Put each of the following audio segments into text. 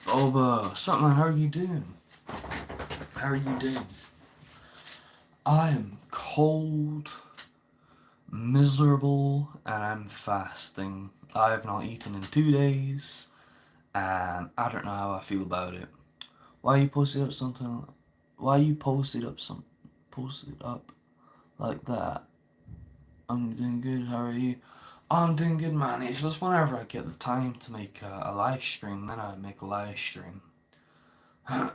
Boba, something, how are you doing? How are you doing? I am cold, miserable, and I'm fasting. I have not eaten in 2 days, and I don't know how I feel about it. Why you posted up something? Why you posted up like that? I'm doing good. How are you? I'm doing good, man. It's just whenever I get the time to make a live stream, then I make a live stream. I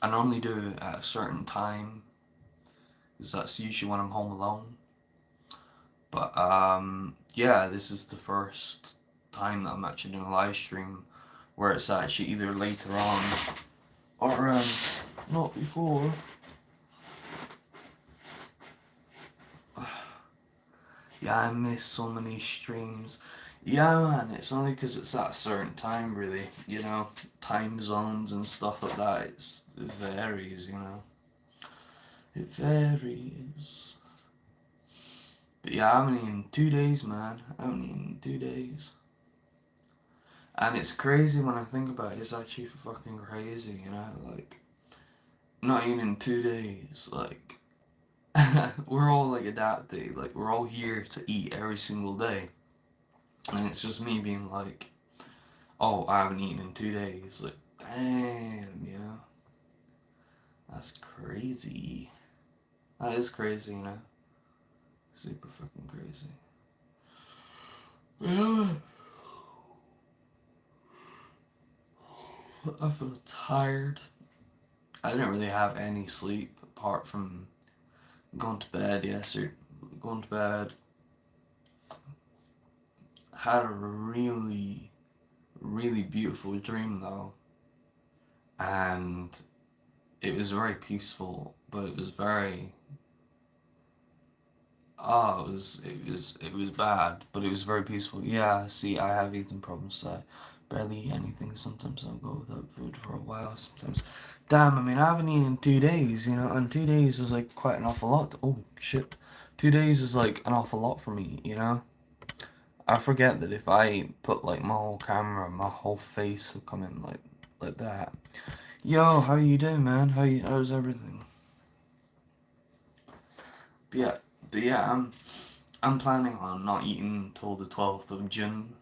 normally do it at a certain time, because that's usually when I'm home alone. But yeah, this is the first time that I'm actually doing a live stream where it's actually either later on or not before. Yeah, I miss so many streams. Yeah, man, it's only because it's at a certain time, really. Time zones and stuff like that. It varies. It varies. But yeah, I haven't eaten in 2 days, man. I haven't eaten in 2 days. And it's crazy when I think about it. It's actually fucking crazy, Like, not even in 2 days. Like, we're all like adapted. Like, we're all here to eat every single day. And it's just me being like, oh, I haven't eaten in 2 days. Like, damn. That's crazy. That is crazy. Super fucking crazy. Yeah. I feel tired. I didn't really have any sleep apart from going to bed yesterday. Going to bed. Had a really, really beautiful dream though, and it was very peaceful, but it was very. It was bad, but it was very peaceful. Yeah, see, I have eating problems, so I barely eat anything. Sometimes I'll go without food for a while. Sometimes, damn, I mean, I haven't eaten in 2 days, and 2 days is like quite an awful lot. Oh shit, 2 days is like an awful lot for me. I forget that if I put like my whole camera, my whole face will come in like that. Yo, how you doing, man? How's everything? But yeah, I'm planning on not eating until the 12th of June.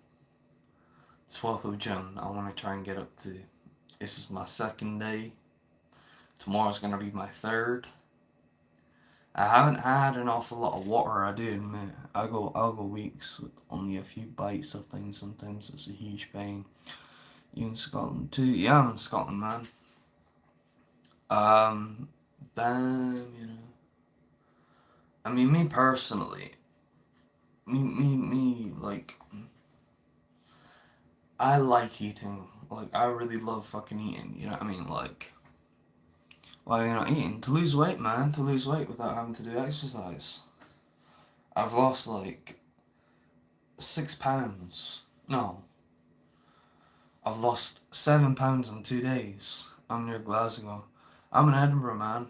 12th of June, I want to try and get up to. This is my second day. Tomorrow's gonna be my third. I haven't had an awful lot of water, I do admit. I'll go weeks with only a few bites of things. Sometimes it's a huge pain. You in Scotland too? Yeah, I'm in Scotland, man. Um, damn. I mean, me personally, like, I like eating. Like, I really love fucking eating. You know what I mean? Like, why you're not eating? To lose weight, man. To lose weight without having to do exercise. I've lost like 6 pounds. No, I've lost 7 pounds in 2 days. I'm near Glasgow. I'm in Edinburgh, man.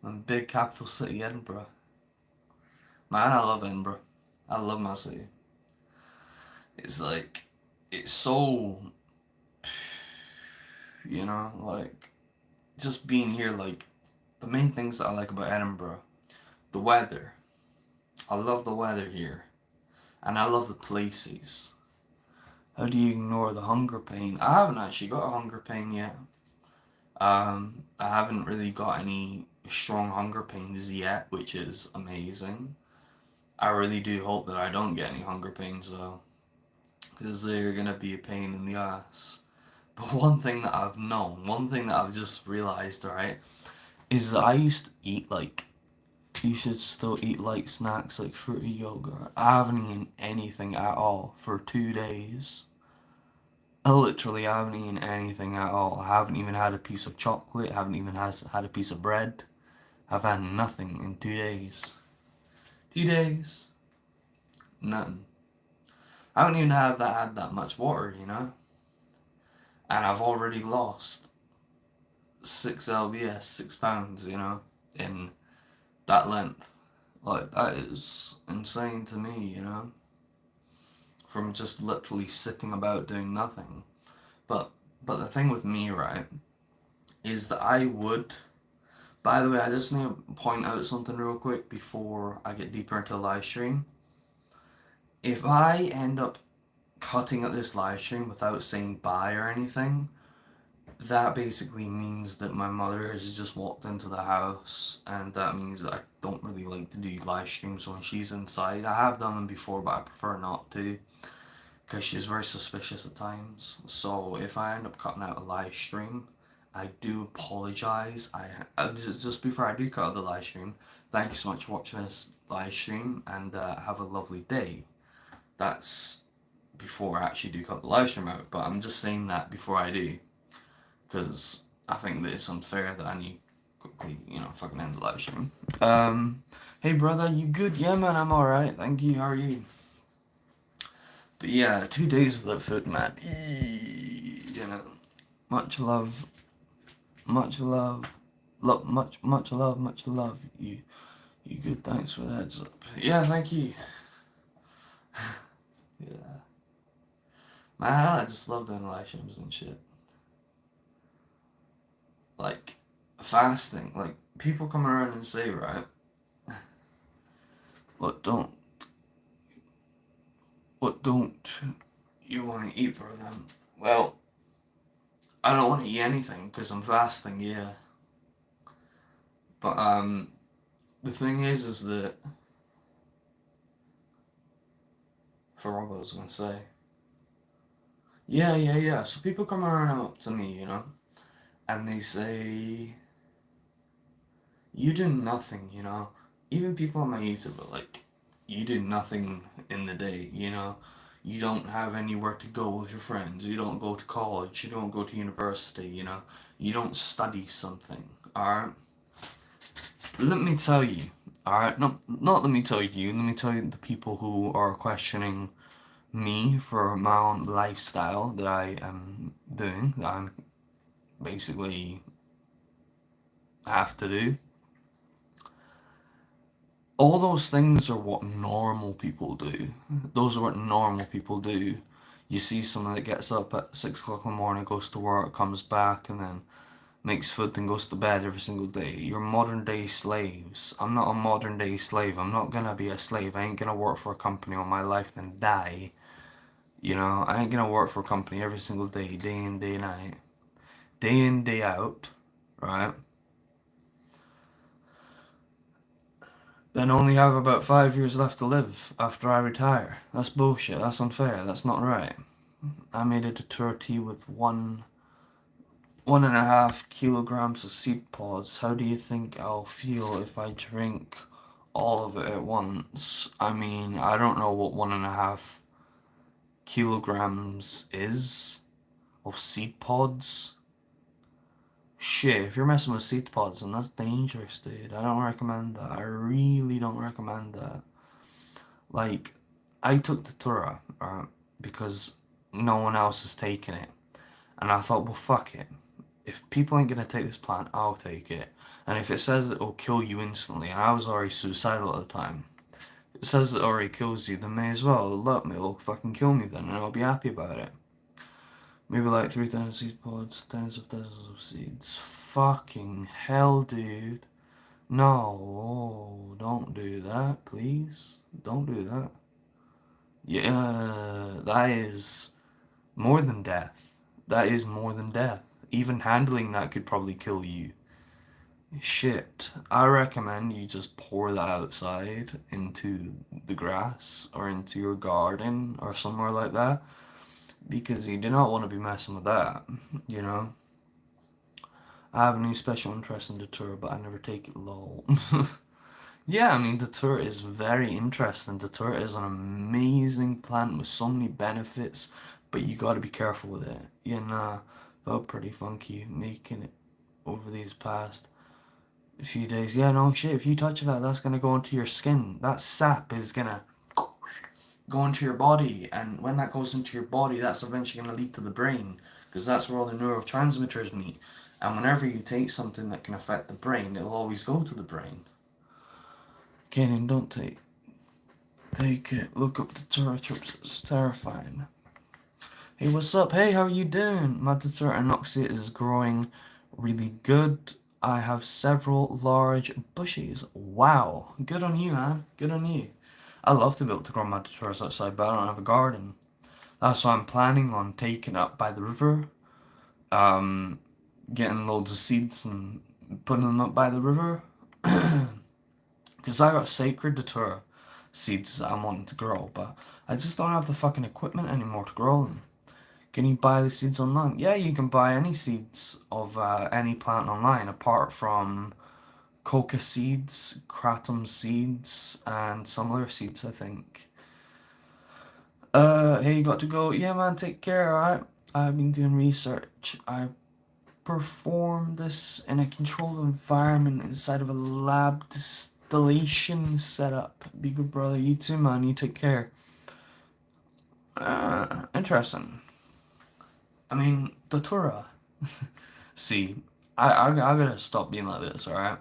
I'm in big capital city, Edinburgh. Man, I love Edinburgh. I love my city. It's like, it's so, like, just being here, like, the main things that I like about Edinburgh, the weather. I love the weather here. And I love the places. How do you ignore the hunger pain? I haven't actually got a hunger pain yet. I haven't really got any strong hunger pains yet, which is amazing. I really do hope that I don't get any hunger pains though, because they're gonna be a pain in the ass. But one thing that I've just realized, right, is that I used to eat like, you should still eat light snacks like fruity yogurt. I haven't eaten anything at all for 2 days. Literally, I haven't eaten anything at all. I haven't even had a piece of chocolate. I haven't even had a piece of bread. I've had nothing in 2 days. 2 days, nothing. I haven't even had that much water. And I've already lost 6 lbs, 6 pounds, in that length. Like, that is insane to me. From just literally sitting about doing nothing. But the thing with me, right, is that I would. By the way, I just need to point out something real quick before I get deeper into the live stream. If I end up cutting out this live stream without saying bye or anything, that basically means that my mother has just walked into the house, and that means that I don't really like to do live streams when she's inside. I have done them before, but I prefer not to, because she's very suspicious at times. So if I end up cutting out a live stream, I do apologize. I just before I do cut out the live stream, thank you so much for watching this live stream, and have a lovely day. That's before I actually do cut the live stream out, but I'm just saying that before I do, because I think that it's unfair that I need quickly, fucking end the live stream. Hey brother, you good? Yeah man, I'm alright, thank you, how are you? But yeah, 2 days without food, man. Much love, much love, much love. You good? Thanks for the heads up. Yeah, thank you. Yeah, man, I just love doing live streams and shit. Like fasting, like people come around and say, right, what don't you want to eat for them? Well, I don't want to eat anything because I'm fasting, yeah. But the thing is that for what I was gonna say. Yeah. So people come around up to me, and they say, you do nothing, Even people on my YouTube are like, you do nothing in the day, You don't have anywhere to go with your friends. You don't go to college. You don't go to university, You don't study something, alright? Let me tell you, alright? Not let me tell you, let me tell you the people who are questioning me for my own lifestyle that I am doing, that I'm basically have to do. All those things are what normal people do. Those are what normal people do. You see someone that gets up at 6 o'clock in the morning, goes to work, comes back, and then makes food and goes to bed every single day. You're modern day slaves. I'm not a modern day slave. I'm not gonna be a slave. I ain't gonna work for a company all my life and die. I ain't gonna work for a company every single day, day in, day night. Day in, day out, right? Then only have about 5 years left to live after I retire. That's bullshit. That's unfair. That's not right. I made a datura tea with 1.5 kilograms of seed pods. How do you think I'll feel if I drink all of it at once? I mean, I don't know what 1.5 kilograms is of seed pods. Shit, if you're messing with seed pods, then that's dangerous, dude. I don't recommend that. I really don't recommend that. Like, I took datura, because no one else is taking it. And I thought, well, fuck it. If people ain't gonna take this plant, I'll take it. And if it says it will kill you instantly, and I was already suicidal at the time, if it says it already kills you, then may as well let me, it'll fucking kill me then, and I'll be happy about it. Maybe like 3,000 seed pods, tens of thousands of seeds. Fucking hell, dude. No, don't do that, please. Don't do that. Yeah, that is more than death. That is more than death. Even handling that could probably kill you. Shit. I recommend you just pour that outside into the grass or into your garden or somewhere like that, because you do not want to be messing with that, I have a new special interest in datura, but I never take it, lol. Yeah, I mean, datura is very interesting. Datura is an amazing plant with so many benefits, but you gotta be careful with it. Felt pretty funky making it over these past few days. Yeah, no shit, if you touch that, that's gonna go into your skin. That sap is gonna go into your body, and when that goes into your body, that's eventually gonna lead to the brain, because that's where all the neurotransmitters meet. And whenever you take something that can affect the brain, it'll always go to the brain. Kanan, don't take it. Look up the datura chips. It's terrifying. Hey, what's up? Hey, how are you doing? My Datura anoxia is growing really good. I have several large bushes. Wow, good on you, man. Good on you. I love to be able to grow my Daturas outside, but I don't have a garden. That's why I'm planning on taking it up by the river, um, getting loads of seeds and putting them up by the river. Because I got sacred Datura seeds that I'm wanting to grow, but I just don't have the fucking equipment anymore to grow them. Can you buy the seeds online? Yeah, you can buy any seeds of any plant online apart from coca seeds, kratom seeds, and some other seeds, I think. Hey, you got to go. Yeah, man, take care, alright? I've been doing research. I performed this in a controlled environment inside of a lab distillation setup. Be good, brother. You too, man. You take care. Interesting. I mean, Datura. See, I gotta stop being like this, alright?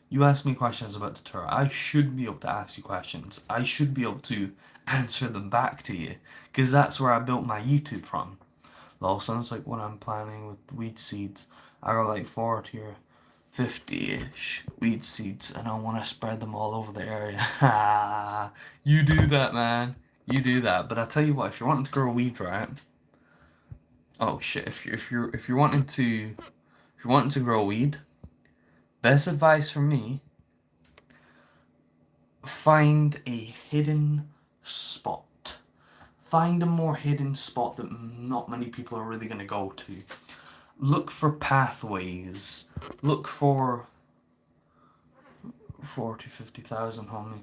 You ask me questions about Datura. I should be able to ask you questions. I should be able to answer them back to you. Because that's where I built my YouTube from. Lol, sounds like what I'm planning with weed seeds. I got like 40 or 50-ish weed seeds and I want to spread them all over the area. You do that, man. You do that. But I tell you what, if you're wanting to grow weed, right? Oh shit! If you're wanting to grow weed, best advice from me: find a hidden spot. Find a more hidden spot that not many people are really gonna go to. Look for pathways. Look for 40, 50,000, homie.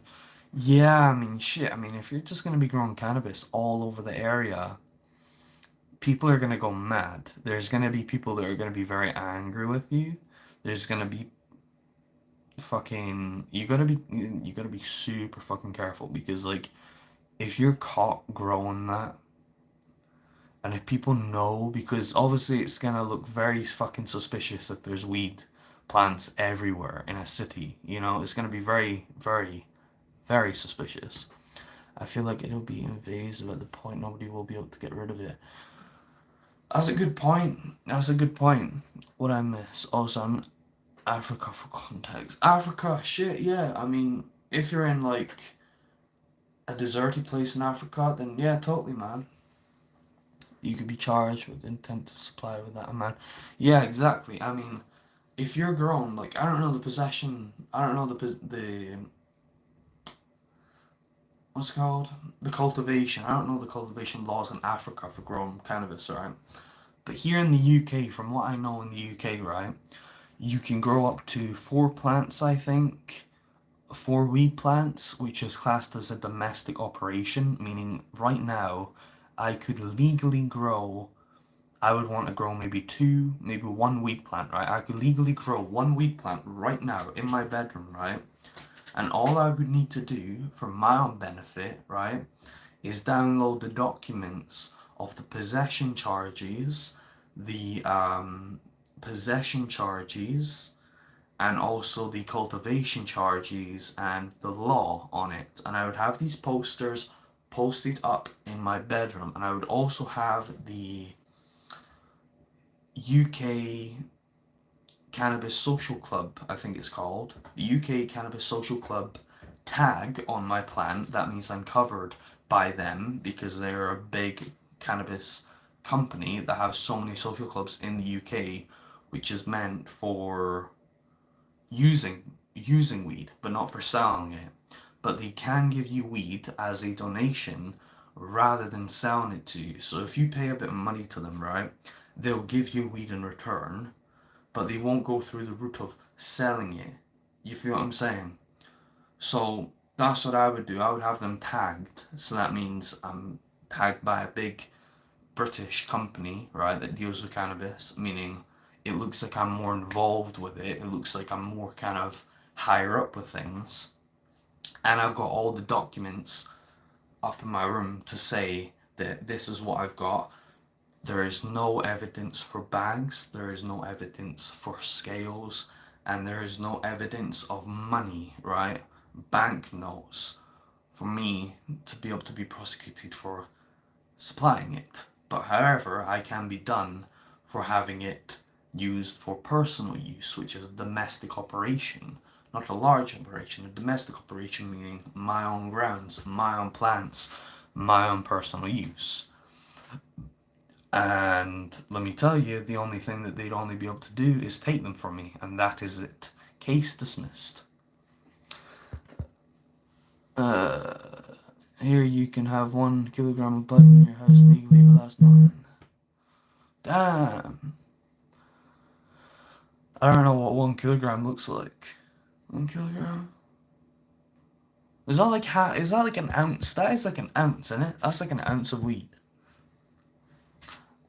Yeah, I mean, shit. I mean, if you're just gonna be growing cannabis all over the area, people are gonna go mad. There's gonna be people that are gonna be very angry with you. There's gonna be fucking you gotta be super fucking careful because like if you're caught growing that and if people know because obviously it's gonna look very fucking suspicious that there's weed plants everywhere in a city, you know, it's gonna be very, very, very suspicious. I feel like it'll be invasive at the point nobody will be able to get rid of it. That's a good point. That's a good point. What I miss. Also, I'm Africa for context. Africa, shit, yeah. I mean, if you're in like a deserty place in Africa, then yeah, totally, man. You could be charged with intent to supply with that, man. Yeah, exactly. I mean, if you're grown, like I don't know the possession, I don't know the what's it called the cultivation. I don't know the cultivation laws in Africa for growing cannabis, right? But here in the UK, from what I know in the UK, right, you can grow up to 4 plants, I think, 4 weed plants, which is classed as a domestic operation, meaning right now I could legally grow, I would want to grow maybe two, maybe 1 weed plant, right? I could legally grow 1 weed plant right now in my bedroom, right? And all I would need to do for my own benefit, right, is download the documents of the possession charges, the possession charges, and also the cultivation charges and the law on it. And I would have these posters posted up in my bedroom, and I would also have the UK Cannabis Social Club, I think it's called, the UK Cannabis Social Club tag on my plant. That means I'm covered by them because they're a big cannabis company that have so many social clubs in the UK, which is meant for using weed, but not for selling it. But they can give you weed as a donation rather than selling it to you. So if you pay a bit of money to them, right, they'll give you weed in return, but they won't go through the route of selling it. You feel what I'm saying? So that's what I would do. I would have them tagged. So that means I'm tagged by a big British company, right, that deals with cannabis, meaning it looks like I'm more involved with it. It looks like I'm more kind of higher up with things. And I've got all the documents up in my room to say that this is what I've got. There is no evidence for bags, there is no evidence for scales, and there is no evidence of money, right? Banknotes for me to be able to be prosecuted for supplying it. But however, I can be done for having it used for personal use, which is a domestic operation. Not a large operation, a domestic operation meaning my own grounds, my own plants, my own personal use. And let me tell you, the only thing that they'd only be able to do is take them from me, and that is it. Case dismissed. Here you can have 1 kilogram of bud in your house legally, but that's nothing. Damn. I don't know what 1 kilogram looks like. 1 kilogram? Is that like an ounce? That is like an ounce, isn't it? That's like an ounce of weed.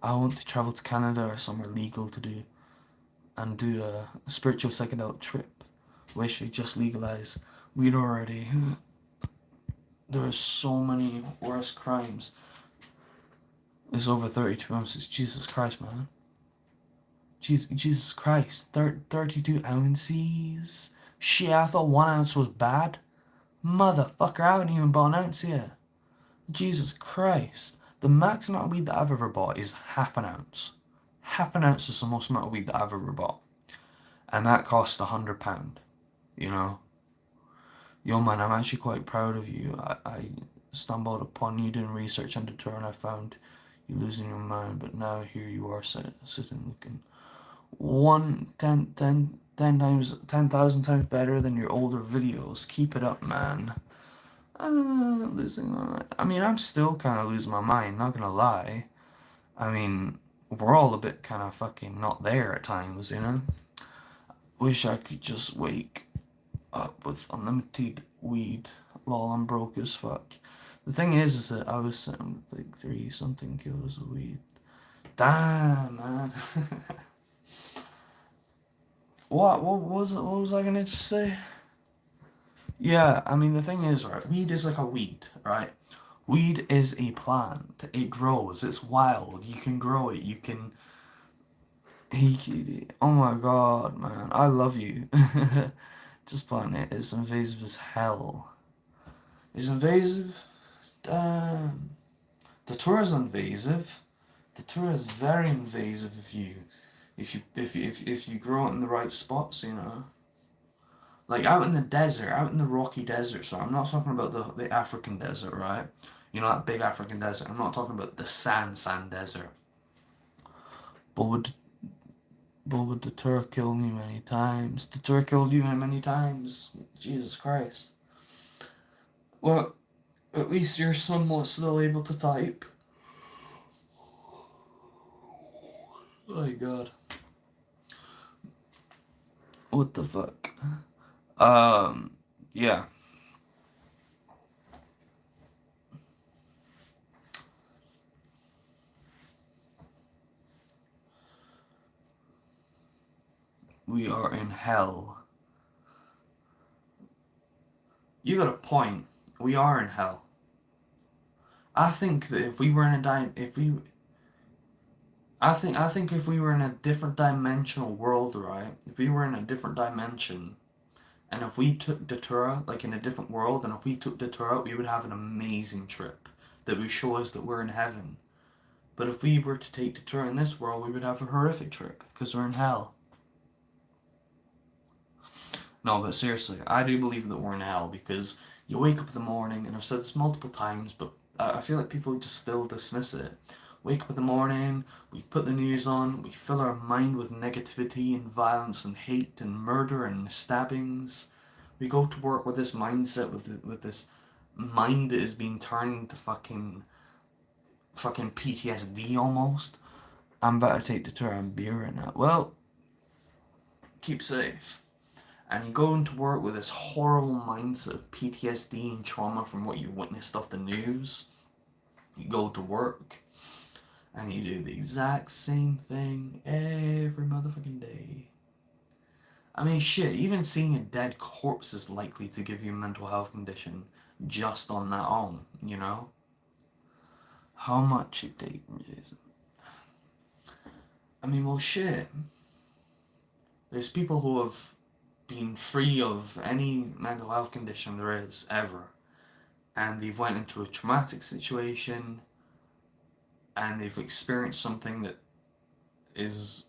I want to travel to Canada or somewhere legal to do a spiritual psychedelic trip. Wish we just legalize weed already. There are so many worse crimes. It's over 32 ounces. Jesus Christ, man. Jesus Christ. 32 ounces? Shit, I thought 1 ounce was bad. Motherfucker, I haven't even bought an ounce yet. Jesus Christ. The max amount of weed that I've ever bought is half an ounce. Half an ounce is the most amount of weed that I've ever bought. And that cost £100, you know? Yo man, I'm actually quite proud of you. I stumbled upon you doing research on Deter and I found you losing your mind, but now here you are sitting looking 10,000 times better than your older videos. Keep it up, man. Losing my mind. I mean, I'm still kind of losing my mind, not gonna lie. I mean, we're all a bit kind of fucking not there at times, you know? Wish I could just wake up with unlimited weed. Lol, I'm broke as fuck. The thing is that I was sitting with like 3-something kilos of weed. Damn, man. What was I gonna just say? Yeah, I mean the thing is, right, weed is like a weed, right? Weed is a plant. It grows, it's wild, you can grow it, you can oh my god, man, I love you. Just plant it, it's invasive as hell. It's invasive? Damn. The tour is invasive. The tour is very invasive if you grow it in the right spots, you know. Like out in the desert, out in the rocky desert. So I'm not talking about the African desert, right? You know, that big African desert. I'm not talking about the sand desert. But would the tour kill me many times? The tour killed you many times. Jesus Christ. Well, at least you're somewhat still able to type. Oh my god. What the fuck? Yeah. We are in hell. You got a point. We are in hell. I think that if we were in a I think if we were in a different dimensional world, right? If we were in a different dimension, and if we took Datura, like in a different world, and if we took Datura, we would have an amazing trip that would show us that we're in heaven. But if we were to take Datura in this world, we would have a horrific trip, because we're in hell. No, but seriously, I do believe that we're in hell, because you wake up in the morning, and I've said this multiple times, but I feel like people just still dismiss it. Wake up in the morning, we put the news on, we fill our mind with negativity and violence and hate and murder and stabbings. We go to work with this mindset, with this mind that is being turned into fucking PTSD almost. I'm about to take the tour on beer right now. Well, keep safe. And you go into work with this horrible mindset of PTSD and trauma from what you witnessed off the news. You go to work and you do the exact same thing every motherfucking day. I mean, shit, even seeing a dead corpse is likely to give you a mental health condition just on that own, you know? How much it takes, Jason? I mean, well, shit. There's people who have been free of any mental health condition there is, ever. And they've went into a traumatic situation and they've experienced something that is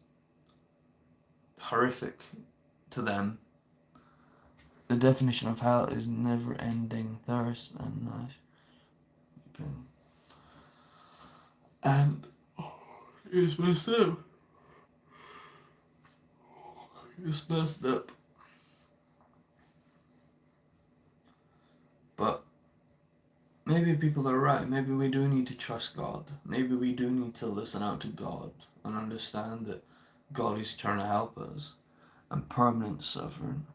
horrific to them. The definition of hell is never-ending thirst and nausea. And it's messed up. It's messed up. But maybe people are right. Maybe we do need to trust God. Maybe we do need to listen out to God and understand that God is trying to help us. And permanent suffering.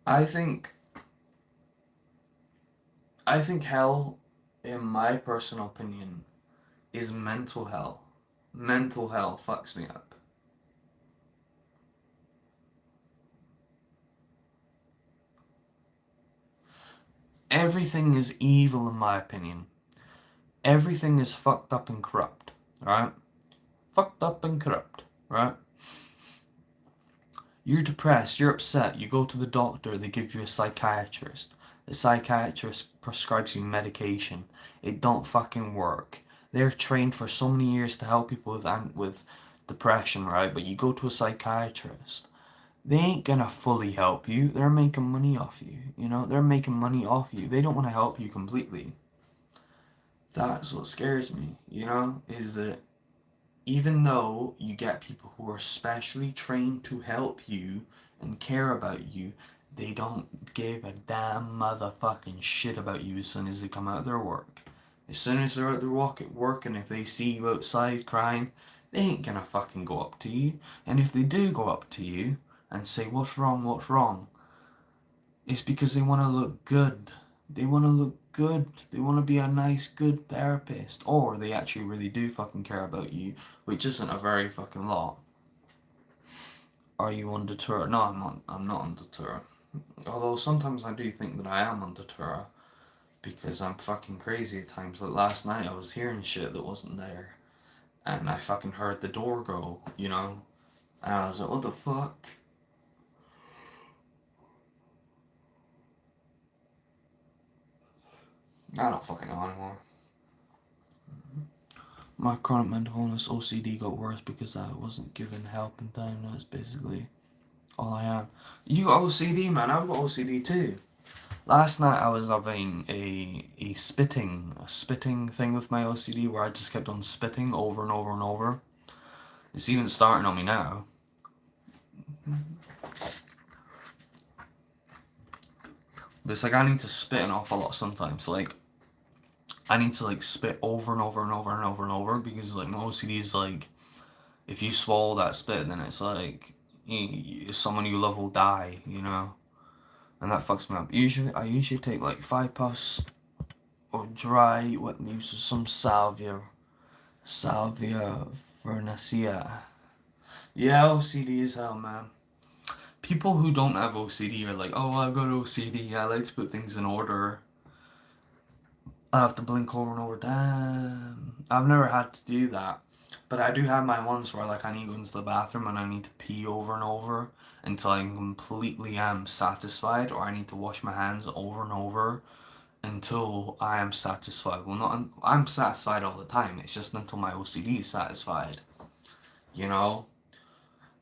I think hell, in my personal opinion, is mental hell. Mental hell fucks me up. Everything is evil in my opinion. Everything is fucked up and corrupt, right? Fucked up and corrupt, right? You're depressed, you're upset, you go to the doctor, they give you a psychiatrist. The psychiatrist prescribes you medication. It don't fucking work. They're trained for so many years to help people with depression, right? But you go to a psychiatrist, they ain't gonna fully help you. They're making money off you, you know? They're making money off you. They don't want to help you completely. That's what scares me, you know? Is that even though you get people who are specially trained to help you and care about you, they don't give a damn motherfucking shit about you as soon as they come out of their work. As soon as they're at their work and if they see you outside crying, they ain't gonna fucking go up to you. And if they do go up to you and say, what's wrong, it's because they want to look good. They want to look good. They want to be a nice, good therapist. Or they actually really do fucking care about you, which isn't a very fucking lot. Are you on Datura? No, I'm not on Datura. Although sometimes I do think that I am on Datura. Because I'm fucking crazy at times. Like last night I was hearing shit that wasn't there. And I fucking heard the door go, you know? And I was like, what the fuck? I don't fucking know anymore. My chronic mental illness OCD got worse because I wasn't given help in time. That's basically all I am. You got OCD, man. I've got OCD too. Last night I was having a spitting thing with my OCD where I just kept on spitting over and over and over. It's even starting on me now. But it's like I need to spit an awful lot sometimes. Like I need to like spit over and over and over and over and over because like my OCD is like if you swallow that spit then it's like someone you love will die, you know, and that fucks me up. I usually take like 5 puffs of dry wet leaves with some salvia fernacea. Yeah, OCD is hell, man. People who don't have OCD are like, oh, I've got OCD. I like to put things in order. I have to blink over and over. Damn. I've never had to do that. But I do have my ones where like I need to go into the bathroom and I need to pee over and over until I completely am satisfied, or I need to wash my hands over and over until I am satisfied. Well, not I'm satisfied all the time. It's just until my OCD is satisfied. You know?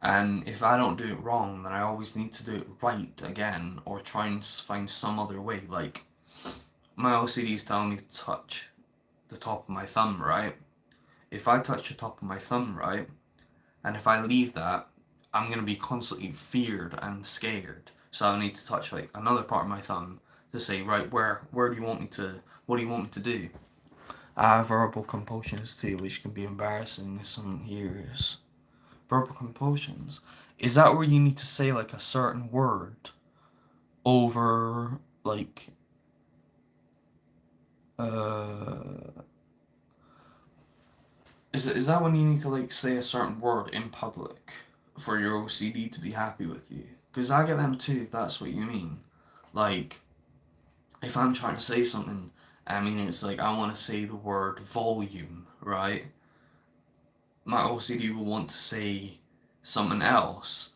And if I don't do it wrong, then I always need to do it right again or try and find some other way. Like my OCD is telling me to touch the top of my thumb, right? If I touch the top of my thumb, right, and if I leave that, I'm gonna be constantly feared and scared. So I need to touch like another part of my thumb to say, right, where do you want me to, what do you want me to do? I have verbal compulsions too, which can be embarrassing in some years. Verbal compulsions. Is that where you need to say like a certain word over like uh is that when you need to like say a certain word in public for your OCD to be happy with you? Because I get them too, if that's what you mean. Like, if I'm trying to say something, I mean, it's like I want to say the word volume, right? My OCD will want to say something else,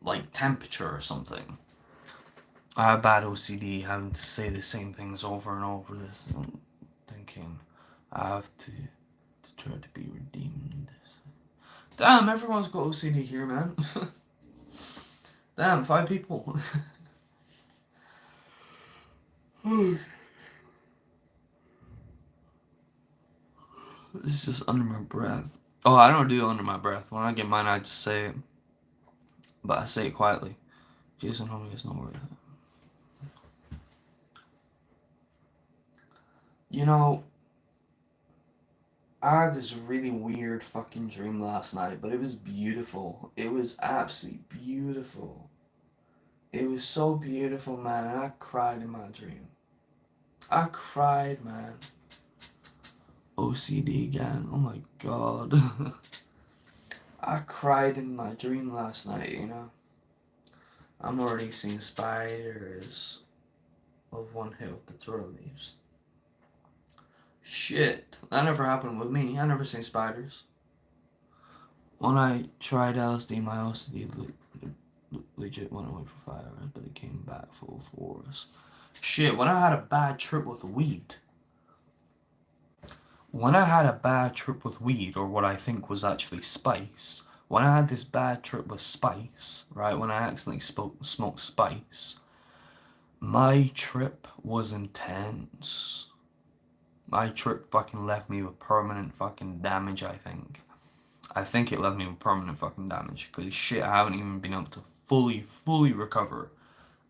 like temperature or something. I have bad OCD, having to say the same things over and over. This thinking I have to try to be redeemed. Damn, everyone's got OCD here, man. Damn, 5 people. It's just under my breath. Oh, I don't do it under my breath. When I get mine, I just say it. But I say it quietly. Jason homie is no word. You know, I had this really weird fucking dream last night, but it was beautiful. It was absolutely beautiful. It was so beautiful, man. I cried in my dream. I cried, man. OCD again. Oh my god. I cried in my dream last night, you know. I'm already seeing spiders of one hit of the twirl leaves. Shit. That never happened with me. I never seen spiders. When I tried LSD, my OCD legit went away for 5 hours, but it came back full force. Shit, when I had a bad trip with weed. When I had a bad trip with weed, or what I think was actually spice, when I had this bad trip with spice, right, when I accidentally smoked spice, my trip was intense. My trip fucking left me with permanent fucking damage, I think. I think it left me with permanent fucking damage, because shit, I haven't even been able to fully recover.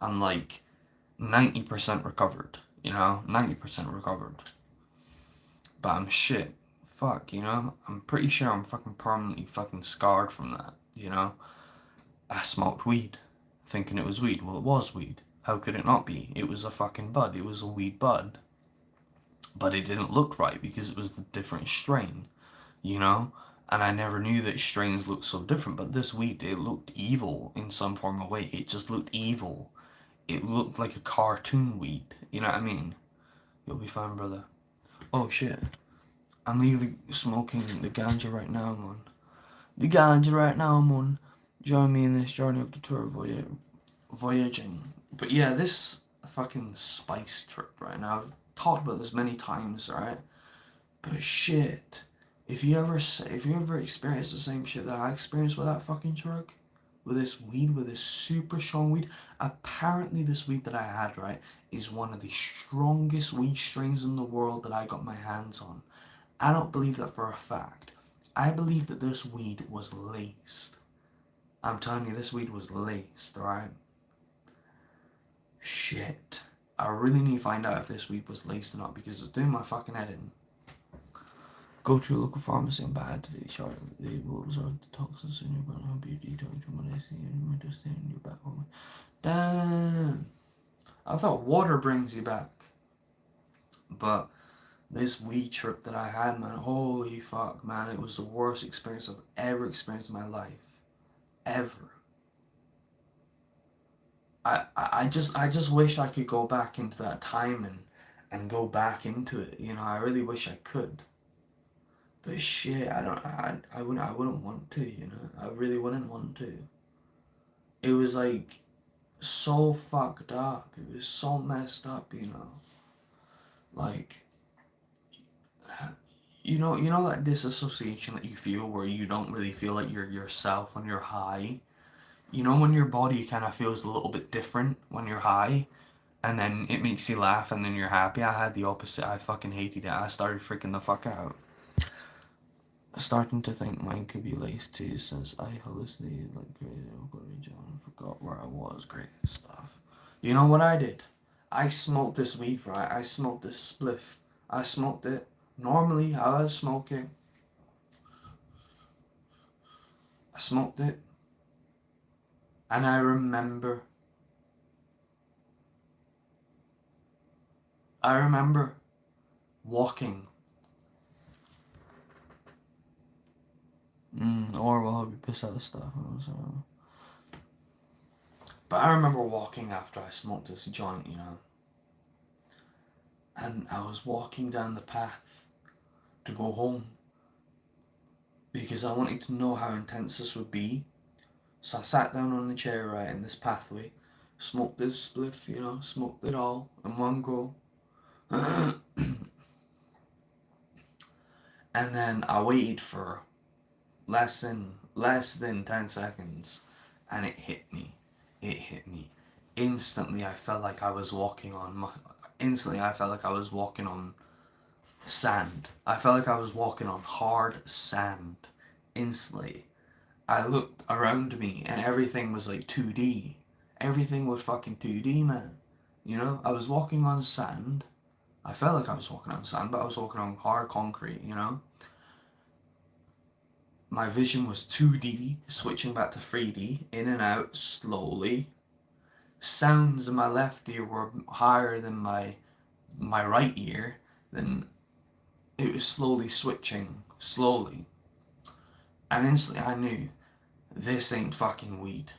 I'm like 90% recovered, you know? 90% recovered. But I'm shit. Fuck, you know? I'm pretty sure I'm fucking permanently fucking scarred from that, you know? I smoked weed, thinking it was weed. Well, it was weed. How could it not be? It was a fucking bud. It was a weed bud. But it didn't look right because it was the different strain, you know? And I never knew that strains looked so different. But this weed, it looked evil in some form of way. It just looked evil. It looked like a cartoon weed. You know what I mean? You'll be fine, brother. Oh shit. I'm legally smoking the ganja right now, man. The ganja right now, man. Join me in this journey of the tour voyaging. But yeah, this fucking spice trip right now. I've talked about this many times, right? But shit, if you ever experience the same shit that I experienced with that fucking drug, with this weed, with this super strong weed, apparently this weed that I had, right, is one of the strongest weed strains in the world that I got my hands on. I don't believe that for a fact. I believe that this weed was laced. I'm telling you, this weed was laced, right? Shit. I really need to find out if this weed was laced or not because it's doing my fucking head in. Go to your local pharmacy and buy activate chart. They will absorb the toxins in your body and be detoxed from what I see and you to stay in your back home. Damn. I thought water brings you back. But this weed trip that I had, man, holy fuck, man, it was the worst experience I've ever experienced in my life. Ever. I just wish I could go back into that time and go back into it. You know, I really wish I could. But shit, I wouldn't want to, you know. I really wouldn't want to. It was like so fucked up. It was so messed up, you know. Like you know that disassociation that you feel where you don't really feel like you're yourself when you're high. You know when your body kind of feels a little bit different when you're high, and then it makes you laugh, and then you're happy. I had the opposite. I fucking hated it. I started freaking the fuck out. Starting to think mine could be laced too, since I hallucinated like crazy. I forgot where I was. Great stuff. You know what I did? I smoked this weed, right? I smoked this spliff. I smoked it. Normally, I was smoking. I smoked it. And I remember walking. Or will I be pissed out of stuff? But I remember walking after I smoked this joint, you know. And I was walking down the path to go home because I wanted to know how intense this would be. So I sat down on the chair right in this pathway Smoked this spliff, you know, smoked it all in one go. And then I waited for less than 10 seconds, and it hit me. It hit me. Instantly I felt like I was walking on sand. I felt like I was walking on hard sand. Instantly. I looked around me and everything was like 2D. Everything was fucking 2D, man. You know, I was walking on sand. I felt like I was walking on sand, but I was walking on hard concrete, you know? My vision was 2D, switching back to 3D, in and out slowly. Sounds in my left ear were higher than my right ear. Then it was slowly switching, slowly. And instantly I knew, this ain't fucking weed.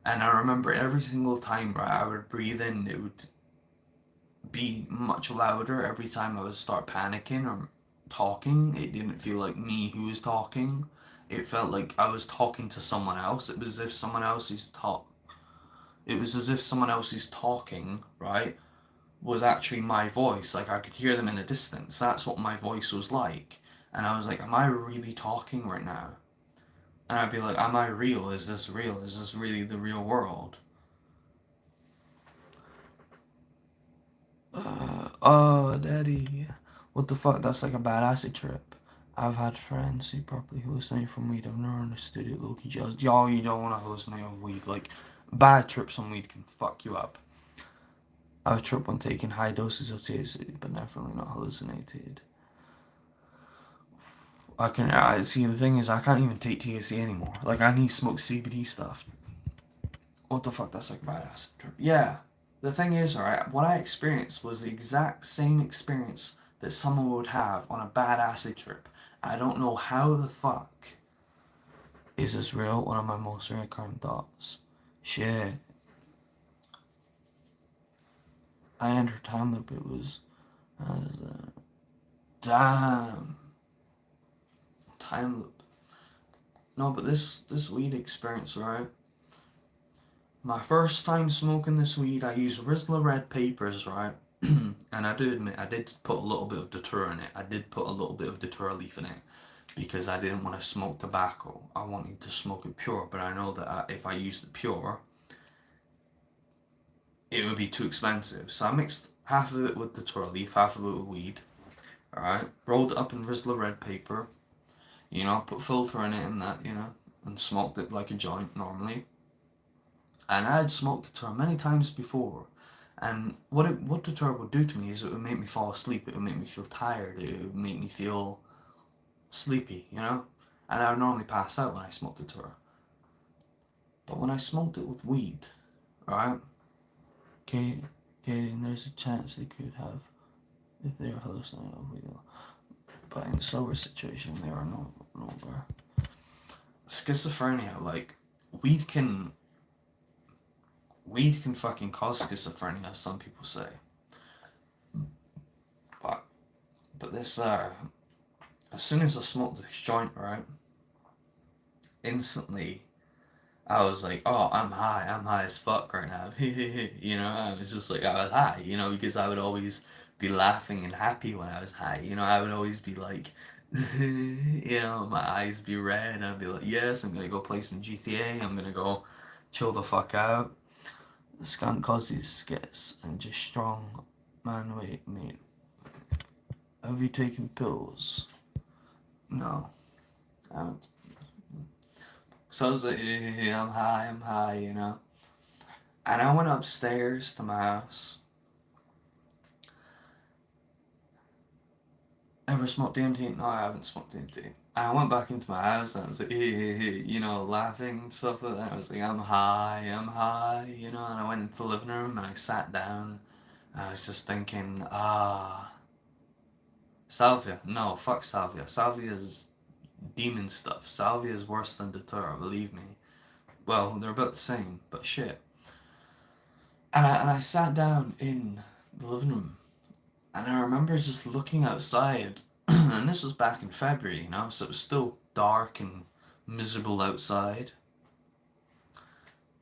And I remember every single time, right, I would breathe in, it would be much louder every time I would start panicking or talking. It didn't feel like me who was talking. It felt like I was talking to someone else. It was as if someone else is talking, right, was actually my voice. Like I could hear them in a distance. That's what my voice was like. And I was like, am I really talking right now? And I'd be like, am I real? Is this real? Is this really the real world? Oh, daddy. What the fuck? That's like a bad acid trip. I've had friends who properly hallucinate from weed. I've never understood it. Low-key just, y'all, you don't want to hallucinate of weed. Like, bad trips on weed can fuck you up. I've tripped when taking high doses of THC, but definitely not hallucinated. I see, the thing is, I can't even take THC anymore. Like, I need to smoke CBD stuff. What the fuck? That's like a bad acid trip. Yeah. The thing is, alright, what I experienced was the exact same experience that someone would have on a bad acid trip. I don't know how the fuck. Is this real? One of my most recurrent thoughts. Shit. I entered time loop. It was. Damn. Time loop. No, but this weed experience, right? My first time smoking this weed, I used Rizla Red Papers, right? And I do admit, I did put a little bit of Datura in it. I did put a little bit of Datura leaf in it because I didn't want to smoke tobacco. I wanted to smoke it pure, but I know that if I used it pure, it would be too expensive. So I mixed half of it with Datura leaf, half of it with weed. Alright, rolled it up in Rizla Red Paper. You know, put filter in it and that, you know, and smoked it like a joint normally. And I had smoked Datura many times before. And what Datura would do to me is it would make me fall asleep. It would make me feel tired. It would make me feel sleepy, you know? And I would normally pass out when I smoked Datura. But when I smoked it with weed, right? Okay, and there's a chance they could have, if they are hallucinating of weed. But in a sober situation, they are no longer. Schizophrenia, like, weed can fucking cause schizophrenia, some people say. But this, as soon as I smoked this joint, right, instantly, I was like, oh, I'm high as fuck right now. You know, I was just like, I was high, you know, because I would always be laughing and happy when I was high. You know, I would always be like, you know, my eyes be red, and I'd be like, yes, I'm gonna go play some GTA, I'm gonna go chill the fuck out. Skunk causes skits and just strong. Man, wait, mate. Have you taken pills? No. I haven't. So I was like, yeah, I'm high, you know. And I went upstairs to my house. Ever smoked DMT? No, I haven't smoked DMT. I went back into my house and I was like, you know, laughing and stuff like that. I was like, I'm high, you know. And I went into the living room and I sat down. And I was just thinking, salvia. No, fuck salvia. Salvia is demon stuff. Salvia is worse than Datura, believe me. Well, they're about the same, but shit. And I sat down in the living room, and I remember just looking outside, and this was back in February, you know, so it was still dark and miserable outside.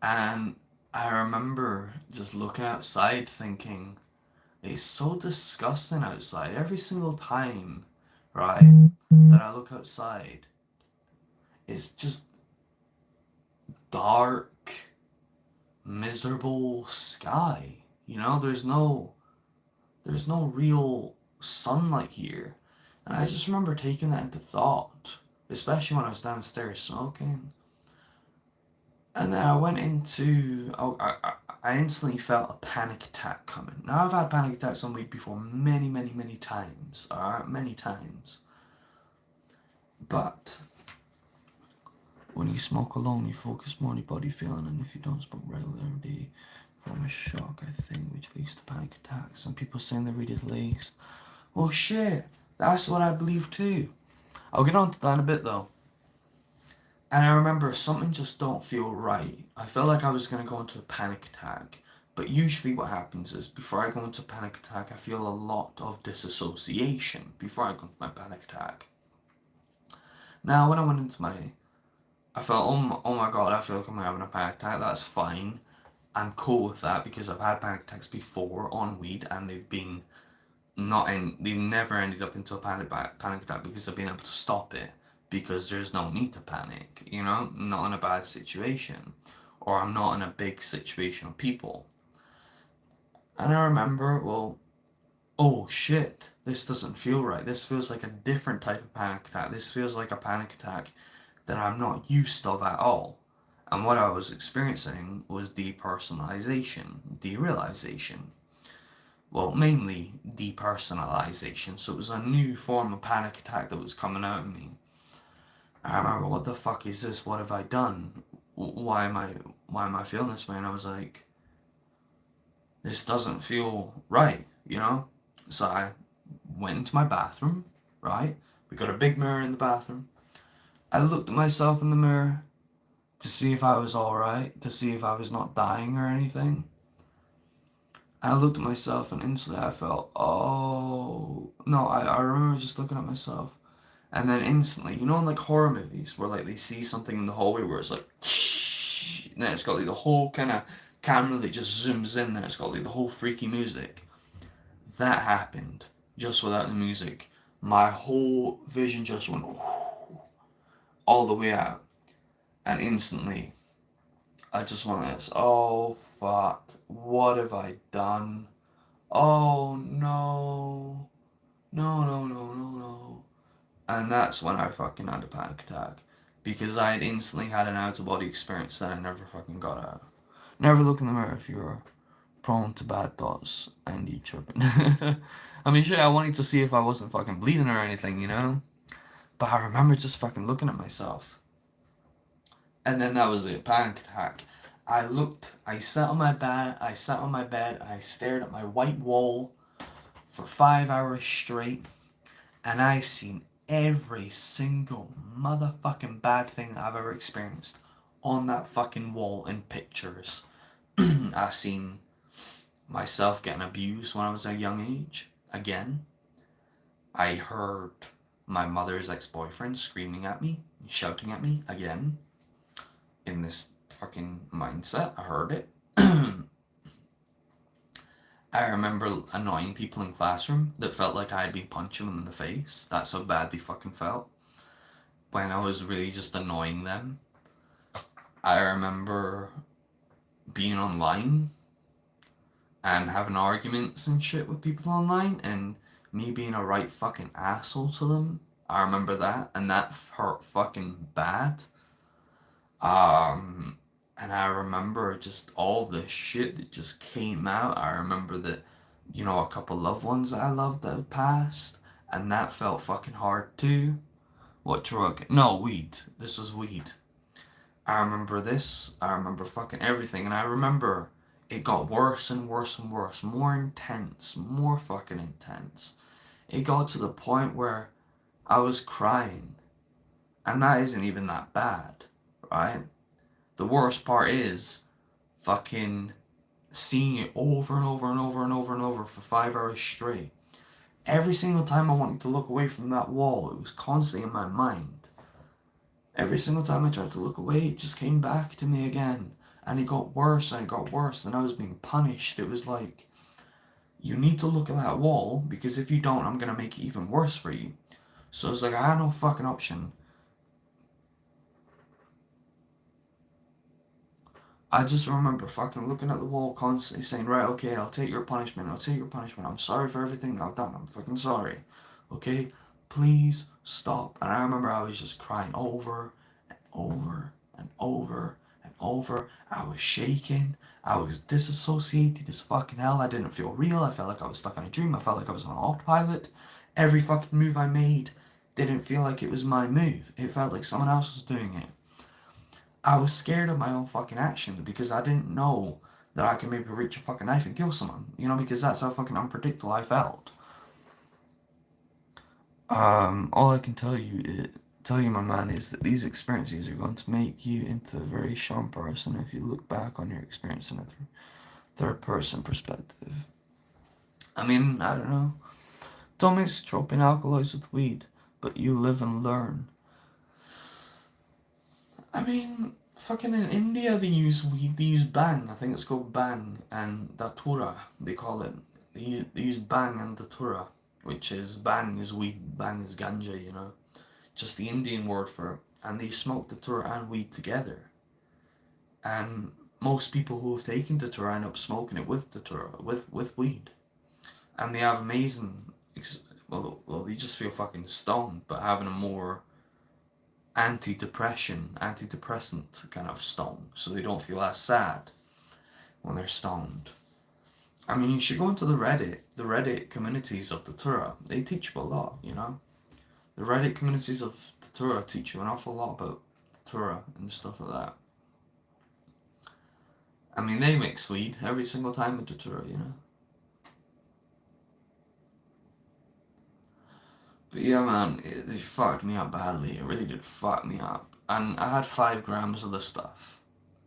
And I remember just looking outside thinking, it's so disgusting outside. Every single time, right, that I look outside, it's just dark, miserable sky. You know, there's no real sunlight here. And I just remember taking that into thought, especially when I was downstairs smoking. And then I went into, I instantly felt a panic attack coming. Now I've had panic attacks on weed before many, many, many times, alright, many times. But when you smoke alone, you focus more on your body feeling, and if you don't smoke regularly, form a shock, I think, which leads to panic attacks. Some people saying the weed is laced. Well, shit, that's what I believe too. I'll get on to that in a bit though. And I remember something just don't feel right. I felt like I was going to go into a panic attack. But usually what happens is before I go into a panic attack, I feel a lot of disassociation before I go into my panic attack. Now, when I went into I felt, oh my god, I feel like I'm having a panic attack. That's fine. I'm cool with that because I've had panic attacks before on weed and they've never ended up into a panic attack because I've been able to stop it. Because there's no need to panic, you know? I'm not in a bad situation. Or I'm not in a big situation of people. And I remember, well, oh shit, this doesn't feel right. This feels like a different type of panic attack. This feels like a panic attack that I'm not used of at all. And what I was experiencing was depersonalization, derealization. Well, mainly depersonalization. So it was a new form of panic attack that was coming out of me. I remember, what the fuck is this? What have I done? Why am I feeling this way? And I was like, this doesn't feel right, you know? So I went into my bathroom, right? We got a big mirror in the bathroom. I looked at myself in the mirror to see if I was alright, to see if I was not dying or anything. And I looked at myself and instantly I felt, oh, no, I remember just looking at myself. And then instantly, you know, in like horror movies where like they see something in the hallway where it's like, and then it's got like the whole kind of camera that just zooms in, then it's got like the whole freaky music. That happened just without the music. My whole vision just went all the way out, and instantly, I just went like this. Oh fuck! What have I done? Oh no! No! No! No! No! No! And that's when I fucking had a panic attack. Because I had instantly had an out of body experience that I never fucking got out. Never look in the mirror if you're prone to bad thoughts and you tripping. I mean, sure, I wanted to see if I wasn't fucking bleeding or anything, you know? But I remember just fucking looking at myself. And then that was it, panic attack. I sat on my bed, I stared at my white wall for 5 hours straight, and I seen every single motherfucking bad thing that I've ever experienced on that fucking wall in pictures. I seen myself getting abused when I was a young age. Again, I heard my mother's ex-boyfriend screaming at me, shouting at me again. In this fucking mindset, I heard it. I remember annoying people in classroom that felt like I had been punching them in the face. That's how bad they fucking felt. When I was really just annoying them. I remember being online and having arguments and shit with people online and me being a right fucking asshole to them. I remember that, and that hurt fucking bad. And I remember just all the shit that just came out. I remember that, you know, a couple loved ones that I loved that had passed, and that felt fucking hard too. What drug? No, weed. This was weed. I remember this. I remember fucking everything, and I remember it got worse and worse and worse, more intense, more fucking intense. It got to the point where I was crying, and that isn't even that bad, right? The worst part is fucking seeing it over and over and over and over and over for 5 hours straight. Every single time I wanted to look away from that wall, it was constantly in my mind. Every single time I tried to look away, it just came back to me again. And it got worse and it got worse, and I was being punished. It was like, you need to look at that wall, because if you don't, I'm gonna make it even worse for you. So it's like, I had no fucking option. I just remember fucking looking at the wall constantly saying, right, okay, I'll take your punishment, I'll take your punishment, I'm sorry for everything I've done, I'm fucking sorry. Okay? Please stop. And I remember I was just crying over and over and over and over. I was shaking. I was disassociated as fucking hell. I didn't feel real. I felt like I was stuck in a dream. I felt like I was on autopilot. Every fucking move I made didn't feel like it was my move. It felt like someone else was doing it. I was scared of my own fucking actions because I didn't know that I could maybe reach a fucking knife and kill someone, you know, because that's how fucking unpredictable I felt. All I can tell you, my man, is that these experiences are going to make you into a very sharp person if you look back on your experience in a third-person perspective. I mean, I don't know. Don't mix troping alkaloids with weed, but you live and learn. I mean, fucking in India they use weed, they use bang, I think it's called bang, and datura, they call it. They use bang and datura, which is, bang is weed, bang is ganja, you know. Just the Indian word for it. And they smoke datura and weed together. And most people who have taken datura end up smoking it with datura, with weed. And they have amazing, well, they just feel fucking stoned, but having a more antidepressant kind of stone, so they don't feel as sad when they're stoned. I mean, you should go into the Reddit communities of Datura. They teach you a lot, you know. The Reddit communities of Datura teach you an awful lot about Datura and stuff like that. I mean, they mix weed every single time with Datura, you know. But yeah, man, they fucked me up badly. It really did fuck me up. And I had 5 grams of this stuff.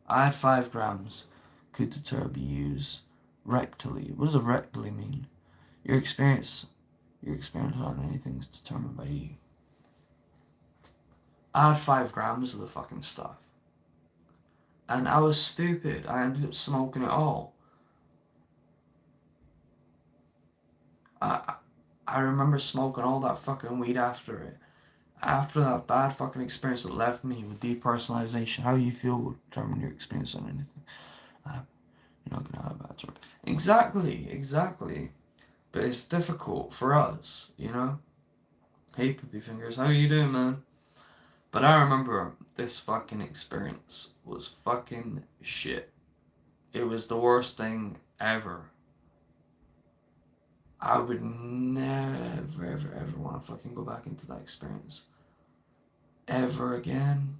I had 5 grams. Could Datura be used rectally? What does a rectally mean? Your experience on anything is determined by you. I had 5 grams of the fucking stuff. And I was stupid. I ended up smoking it all. I remember smoking all that fucking weed after it. After that bad fucking experience that left me with depersonalization, how you feel will determine your experience on anything. You're not gonna have a bad trip. Exactly. But it's difficult for us, you know? Hey, Poopy Fingers, how you doing, man? But I remember this fucking experience was fucking shit. It was the worst thing ever. I would never, ever want to fucking go back into that experience. Ever again.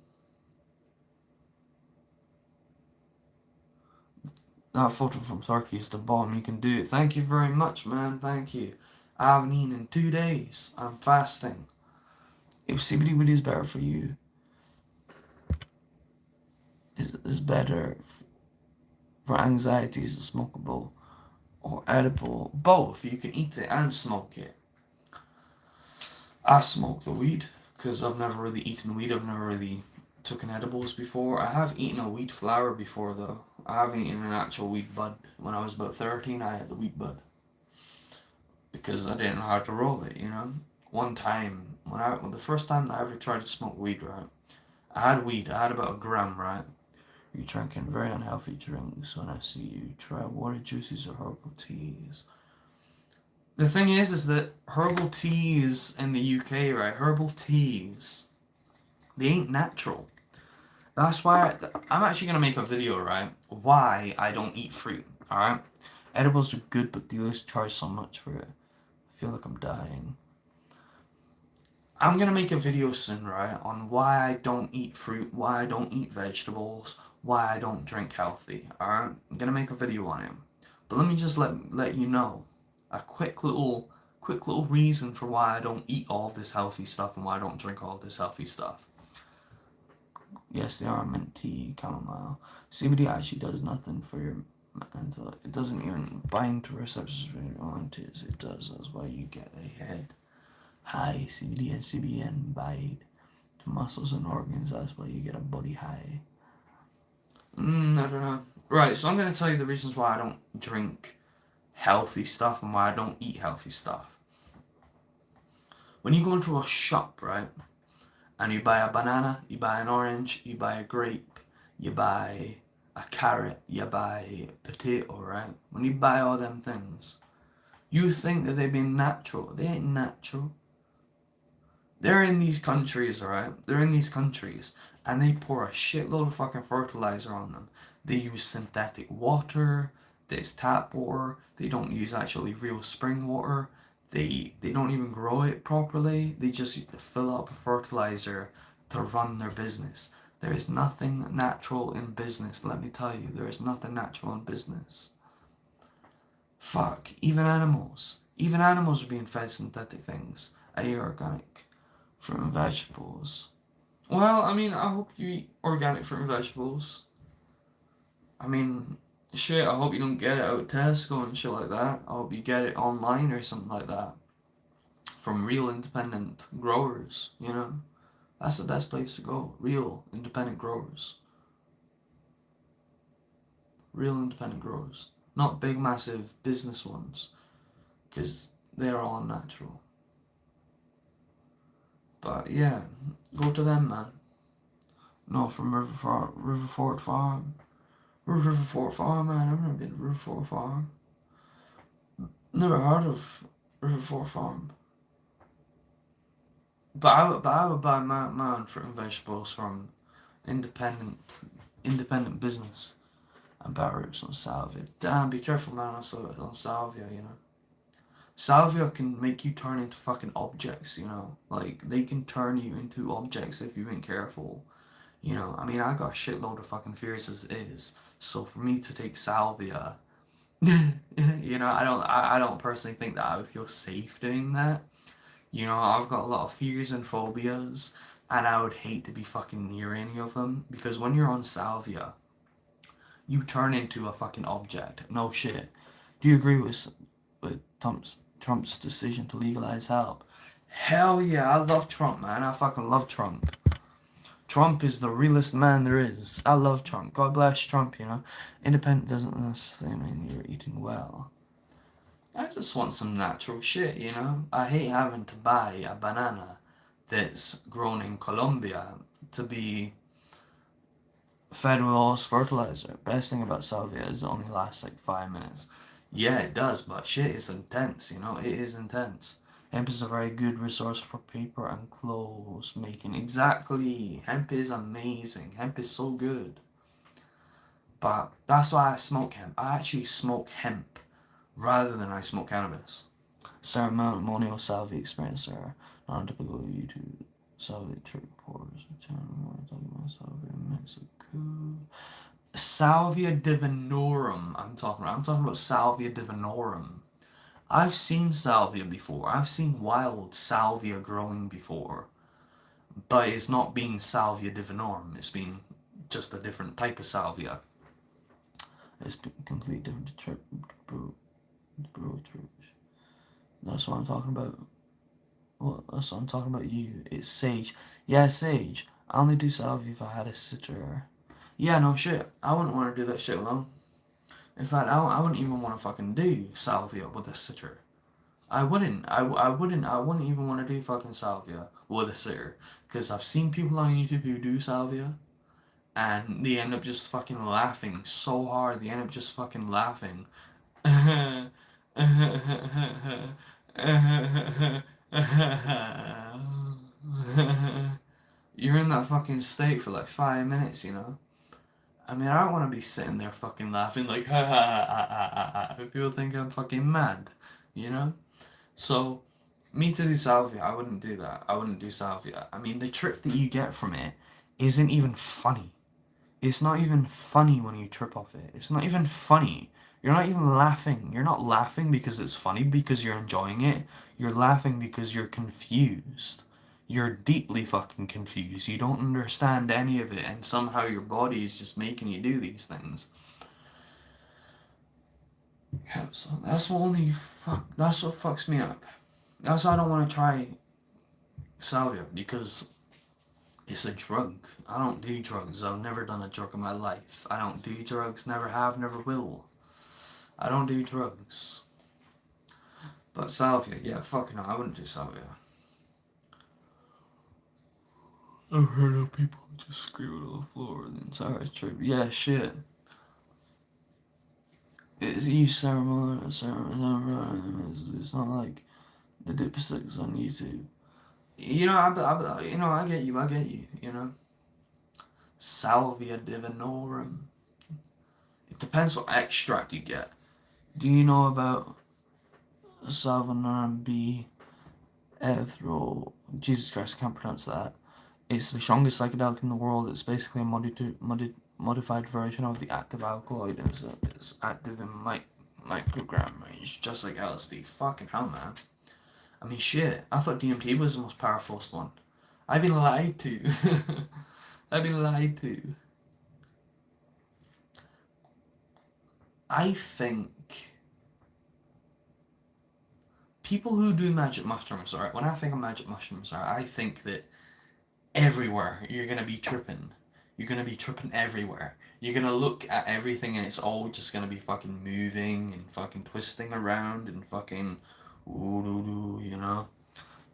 That photo from Turkey is the bomb. You can do it. Thank you very much, man. Thank you. I haven't eaten in 2 days. I'm fasting. If CBD weed is better for you, is better for anxieties, smokable or edible. Both. You can eat it and smoke it. I smoke the weed because I've never really eaten weed. I've never really taken edibles before. I have eaten a weed flower before though. I haven't eaten an actual weed bud. When I was about 13, I had the weed bud because I didn't know how to roll it, you know. One time, when the first time that I ever tried to smoke weed, right, I had weed. I had about a gram, right. You're drinking very unhealthy drinks when I see you try water juices or herbal teas. The thing is that herbal teas in the UK, right, herbal teas, they ain't natural. That's why I'm actually going to make a video, right, why I don't eat fruit, alright? Edibles are good, but dealers charge so much for it. I feel like I'm dying. I'm going to make a video soon, right, on why I don't eat fruit, why I don't eat vegetables, why I don't drink healthy, alright? I'm going to make a video on it. But let me just let you know a quick little reason for why I don't eat all of this healthy stuff and why I don't drink all of this healthy stuff. Yes, they are mint tea, chamomile. CBD actually does nothing for your mental. It doesn't even bind to receptors when you want it. It does. That's why you get a head high. CBD and CBN bind to muscles and organs. That's why you get a body high. I don't know. Right, so I'm going to tell you the reasons why I don't drink healthy stuff and why I don't eat healthy stuff. When you go into a shop, right, and you buy a banana, you buy an orange, you buy a grape, you buy a carrot, you buy a potato, right? When you buy all them things, you think that they've been natural. They ain't natural. They're in these countries, right? They're in these countries, and they pour a shitload of fucking fertilizer on them. They use synthetic water. There's tap water. They don't use actually real spring water. They don't even grow it properly. They just fill up fertilizer to run their business. There is nothing natural in business. Let me tell you, there is nothing natural in business. Fuck, even animals. Even animals are being fed synthetic things. I eat organic fruit and vegetables. Well, I mean, I hope you eat organic fruit and vegetables. I mean, shit, I hope you don't get it out of Tesco and shit like that. I hope you get it online or something like that. From real independent growers, you know? That's the best place to go. Real independent growers. Real independent growers. Not big, massive business ones. Because they're all unnatural. But yeah, go to them, man. No, from Riverfort Farm. Riverfort Farm, man. I've never been to Riverfort Farm. Never heard of Riverfort Farm. But I would buy my own fruit and vegetables from independent business. And better roots on salvia. Damn, be careful, man, on salvia, you know. Salvia can make you turn into fucking objects, you know. Like, they can turn you into objects if you ain't careful. You know, I mean, I got a shitload of fucking fears as it is. So for me to take salvia, you know, I don't personally think that I would feel safe doing that. You know, I've got a lot of fears and phobias, and I would hate to be fucking near any of them because when you're on salvia, you turn into a fucking object. No shit. Do you agree with Trump's decision to legalize hemp? Hell yeah, I love Trump, man. I fucking love Trump. Trump is the realest man there is. I love Trump. God bless Trump, you know. Independent doesn't necessarily mean you're eating well. I just want some natural shit, you know. I hate having to buy a banana that's grown in Colombia to be fed with all this fertilizer. Best thing about salvia is it only lasts like 5 minutes. Yeah, it does, but shit is intense, you know. It is intense. Hemp is a very good resource for paper and clothes making. Exactly. Hemp is amazing. Hemp is so good. But that's why I smoke hemp. I actually smoke hemp rather than I smoke cannabis. Ceremonial salvia experience are non-typical YouTube salvia trip reporters. Talking about salvia in Mexico. Salvia divinorum. I'm talking about salvia divinorum. I've seen salvia before. I've seen wild salvia growing before. But it's not being salvia divinorum. It's been just a different type of salvia. It's been completely different to brew church. That's what I'm talking about. Well, that's what I'm talking about you. It's sage. Yeah, sage. I only do salvia if I had a sitter. Yeah, no shit. I wouldn't want to do that shit alone. In fact, I wouldn't even want to fucking do salvia with a sitter. I wouldn't. I wouldn't even want to do fucking salvia with a sitter. Because I've seen people on YouTube who do salvia, and they end up just fucking laughing so hard. They end up just fucking laughing. You're in that fucking state for like 5 minutes, you know? I mean, I don't want to be sitting there fucking laughing like, ha ha ha ha ha ha. People think I'm fucking mad, you know? So, me to do salvia, I wouldn't do that. I wouldn't do salvia. I mean, the trick that you get from it isn't even funny. It's not even funny when you trip off it. It's not even funny. You're not even laughing. You're not laughing because it's funny because you're enjoying it. You're laughing because you're confused. You're deeply fucking confused. You don't understand any of it, and somehow your body is just making you do these things. Yeah, so that's what fucks me up. That's why I don't want to try salvia, because It's a drug. I don't do drugs. I've never done a drug in my life. I don't do drugs, never have, never will. I don't do drugs. But salvia, yeah, fucking no, I wouldn't do salvia. I've heard of people just screaming on the floor the entire trip. Yeah, shit. It's you ceremony. It's not like the dipsticks on YouTube. You know, I get you. You know, Salvia divinorum. It depends what extract you get. Do you know about Salvinorum B. Erythro? Jesus Christ, I can't pronounce that. It's the strongest psychedelic in the world. It's basically a modified version of the active alkaloid. It's active in microgram range, just like LSD. Fucking hell, man. I mean, shit. I thought DMT was the most powerful one. I've been lied to. I've been lied to. I think people who do magic mushrooms, alright, when I think of magic mushrooms, alright, I think that everywhere you're gonna be tripping. You're gonna be tripping everywhere. You're gonna look at everything and it's all just gonna be fucking moving and fucking twisting around and fucking you know?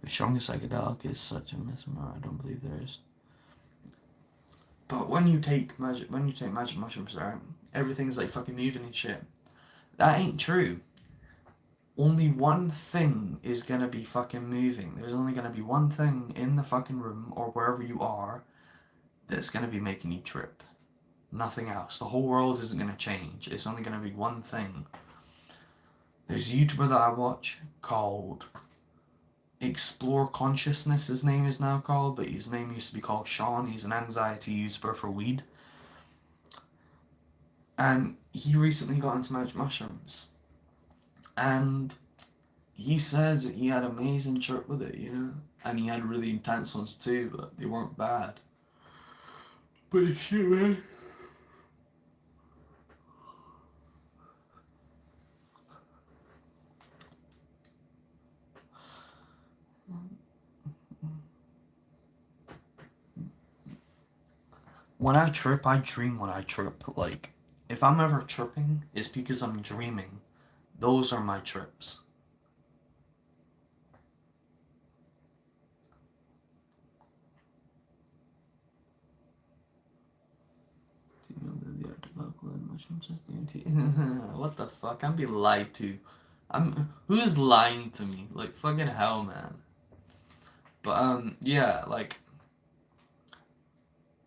The strongest psychedelic is such a mesmer, I don't believe there is. But when you take magic mushrooms, right, everything's like fucking moving and shit. That ain't true. Only one thing is gonna be fucking moving. There's only gonna be one thing in the fucking room or wherever you are that's gonna be making you trip. Nothing else. The whole world isn't gonna change. It's only gonna be one thing. There's a YouTuber that I watch called Explore Consciousness, his name is now called, but his name used to be called Sean. He's an anxiety user for weed. And he recently got into magic mushrooms. And he says that he had an amazing trip with it, you know? And he had really intense ones too, but they weren't bad. But shit, man. When I trip, I dream when I trip. Like, if I'm ever tripping, it's because I'm dreaming. Those are my trips. Do you know that the art of alkaline mushrooms is DMT? What the fuck? I'm being lied to. Who's lying to me? Like, fucking hell, man. But, yeah, like,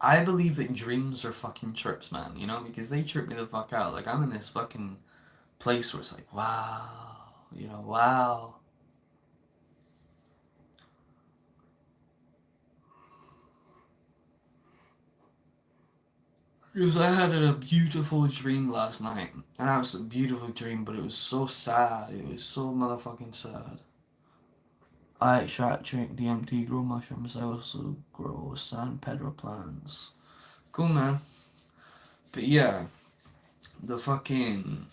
I believe that dreams are fucking trips, man, you know, because they trip me the fuck out. Like, I'm in this fucking place where it's like, wow, you know, wow. Because I had a beautiful dream last night, and it was a beautiful dream, but it was so sad. It was so motherfucking sad. I extract, drink DMT, grow mushrooms. I also grow San Pedro plants. Cool, man. But yeah, the fucking.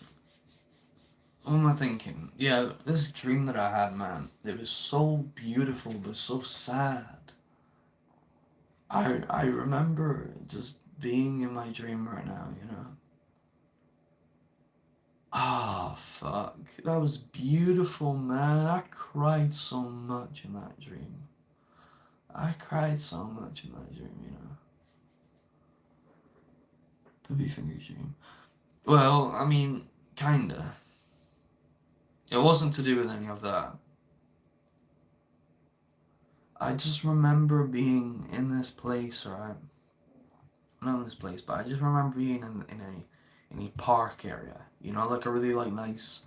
What am I thinking? Yeah, this dream that I had, man, it was so beautiful but so sad. I remember just being in my dream right now, you know. Ah, fuck. That was beautiful, man. I cried so much in that dream. I cried so much in that dream, you know. Puppy Fingers dream. Well, I mean, kinda. It wasn't to do with any of that. I just remember being in this place, right? Not in this place, but I just remember being in a park area. You know, like a really like nice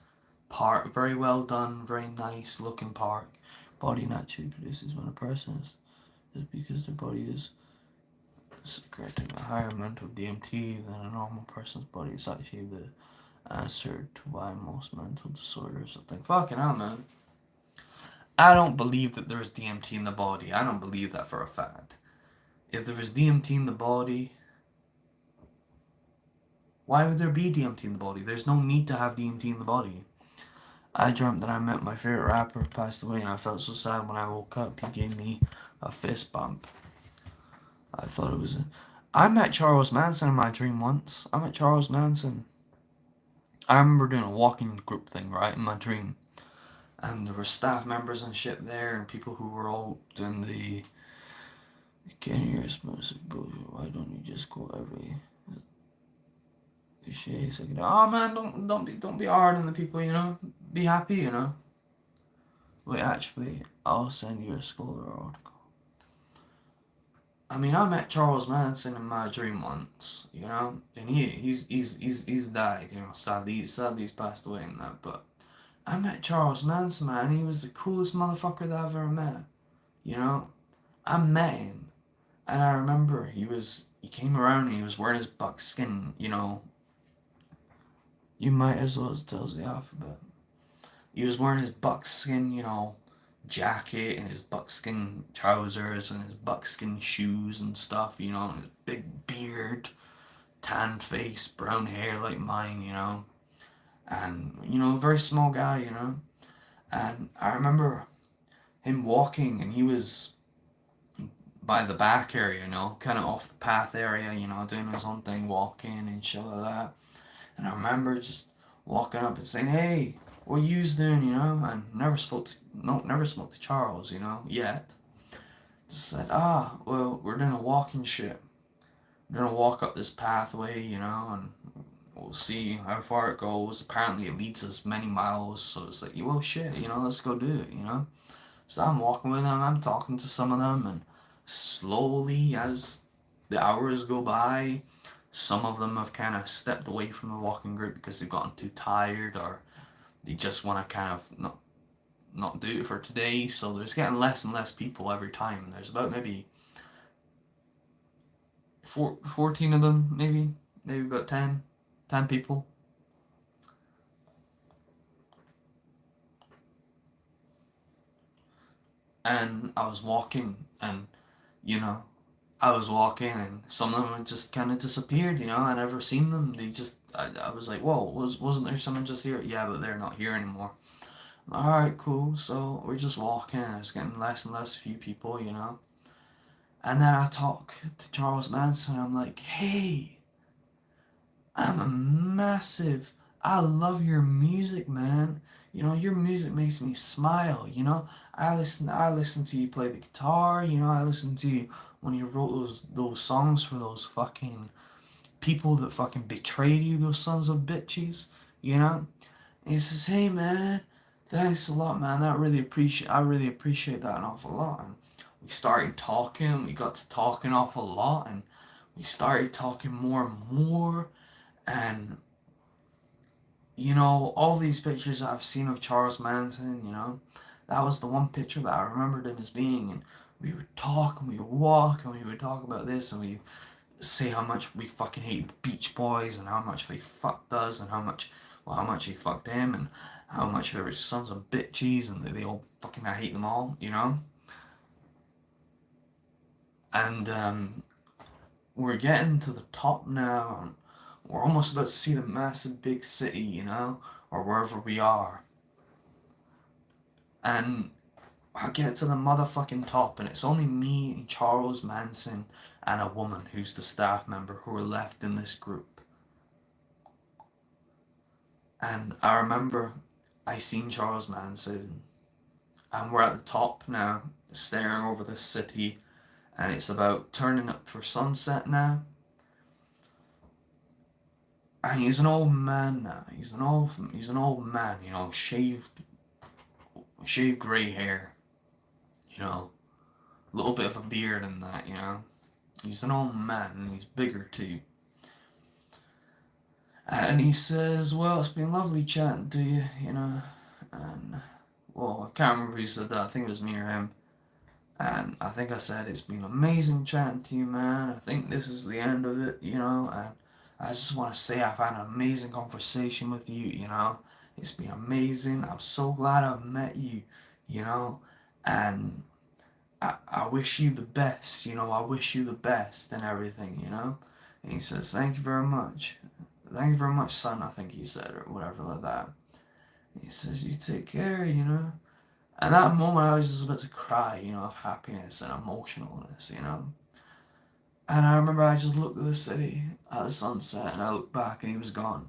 park, very well done, very nice looking park. Body naturally produces when a person is because their body is secreting a higher amount of DMT than a normal person's body. It's actually the answer to why most mental disorders are thing. Fucking hell, man. I don't believe that there's DMT in the body. I don't believe that for a fact. If there was DMT in the body, why would there be DMT in the body? There's no need to have DMT in the body. I dreamt that I met my favorite rapper who passed away, and I felt so sad when I woke up. He gave me a fist bump. I thought it was. I met Charles Manson in my dream once. I met Charles Manson. I remember doing a walking group thing, right, in my dream. And there were staff members and shit there, and people who were all doing the. You can't hear explosive bullshit. Why don't you just go every. Shit, like, oh man, don't be hard on the people, you know. Be happy, you know. Wait, actually, I'll send you a Scholar article. I mean, I met Charles Manson in my dream once, you know, and he's died, you know. Sadly he's passed away in that. But I met Charles Manson, man. And he was the coolest motherfucker that I've ever met. You know, I met him, and I remember he came around and he was wearing his buckskin, you know. You might as well as tells the alphabet. He was wearing his buckskin, you know, jacket and his buckskin trousers and his buckskin shoes and stuff, you know, and his big beard, tan face, brown hair like mine, you know, and, you know, very small guy, you know. And I remember him walking, and he was by the back area, you know, kind of off the path area, you know, doing his own thing, walking and shit like that. And I remember just walking up and saying, "Hey, what are you doing?" You know, and never spoke to Charles, you know, yet. Just said, well, we're doing a walking shit. We're gonna walk up this pathway, you know, and we'll see how far it goes. Apparently, it leads us many miles, so it's like, well, shit, you know, let's go do it, you know. So I'm walking with them, I'm talking to some of them, and slowly, as the hours go by, some of them have kind of stepped away from the walking group because they've gotten too tired, or they just want to kind of not do it for today. So there's getting less and less people every time. There's about maybe 14 of them, maybe about 10 people. And I was walking, and you know, I was walking, and some of them had just kind of disappeared. You know, I never seen them. I was like, whoa, wasn't there someone just here? Yeah, but they're not here anymore. All right, cool. So we're just walking, and it's getting less and less few people, you know. And then I talk to Charles Manson. I'm like, hey, I'm a massive. I love your music, man. You know, your music makes me smile. You know, I listen to you play the guitar. You know, I listen to you when you wrote those songs for those fucking people that fucking betrayed you. Those sons of bitches. You know. And he says, hey, man, thanks a lot, man. I really appreciate that an awful lot. And we started talking. We got to talking an awful lot, and we started talking more and more. And you know, all these pictures that I've seen of Charles Manson, you know, that was the one picture that I remembered him as being. And we would talk and we would walk and we would talk about this, and we say how much we fucking hate the Beach Boys and how much they fucked us and how much he fucked him and how much they were sons of bitches and they all fucking, I hate them all, you know. And we're getting to the top now, and we're almost about to see the massive big city, you know, or wherever we are. And I get to the motherfucking top, and it's only me and Charles Manson and a woman who's the staff member who are left in this group. And I remember I seen Charles Manson, and we're at the top now, staring over the city, and it's about turning up for sunset now. And he's an old man now. He's an old man, you know, shaved grey hair, you know, a little bit of a beard and that, you know. He's an old man, and he's bigger too. And he says, well, it's been lovely chatting to you, you know. And, well, I can't remember who said that. I think it was me or him. And I think I said, it's been amazing chatting to you, man. I think this is the end of it, you know. And I just want to say I've had an amazing conversation with you, you know. It's been amazing. I'm so glad I've met you, you know. And I wish you the best, you know. I wish you the best and everything, you know. And he says, thank you very much. Thank you very much, son, I think he said, or whatever like that. He says, you take care, you know. At that moment, I was just about to cry, you know, of happiness and emotionalness, you know. And I remember I just looked at the city at the sunset, and I looked back, and he was gone.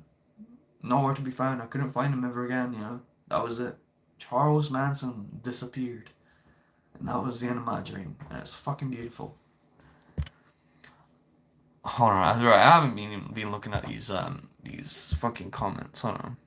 Nowhere to be found. I couldn't find him ever again, you know? That was it. Charles Manson disappeared. And that was the end of my dream. And it's fucking beautiful. Hold on, right, I haven't been looking at these fucking comments. Hold on.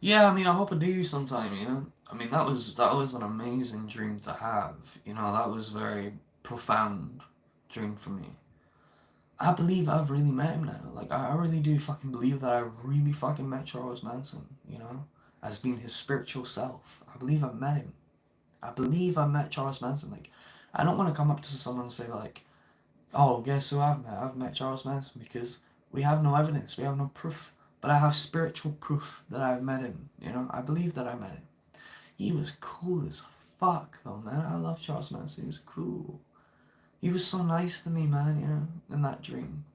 Yeah, I mean, I hope I do sometime, you know? I mean, that was an amazing dream to have, you know? That was very profound dream for me. I believe I've really met him now. Like, I really do fucking believe that I really fucking met Charles Manson, you know? As being his spiritual self. I believe I've met him. I believe I met Charles Manson. Like, I don't want to come up to someone and say, like, oh, guess who I've met? I've met Charles Manson, because we have no evidence, we have no proof. But I have spiritual proof that I've met him, you know? I believe that I met him. He was cool as fuck, though, man. I love Charles Manson. He was cool. He was so nice to me, man, you know, in that dream.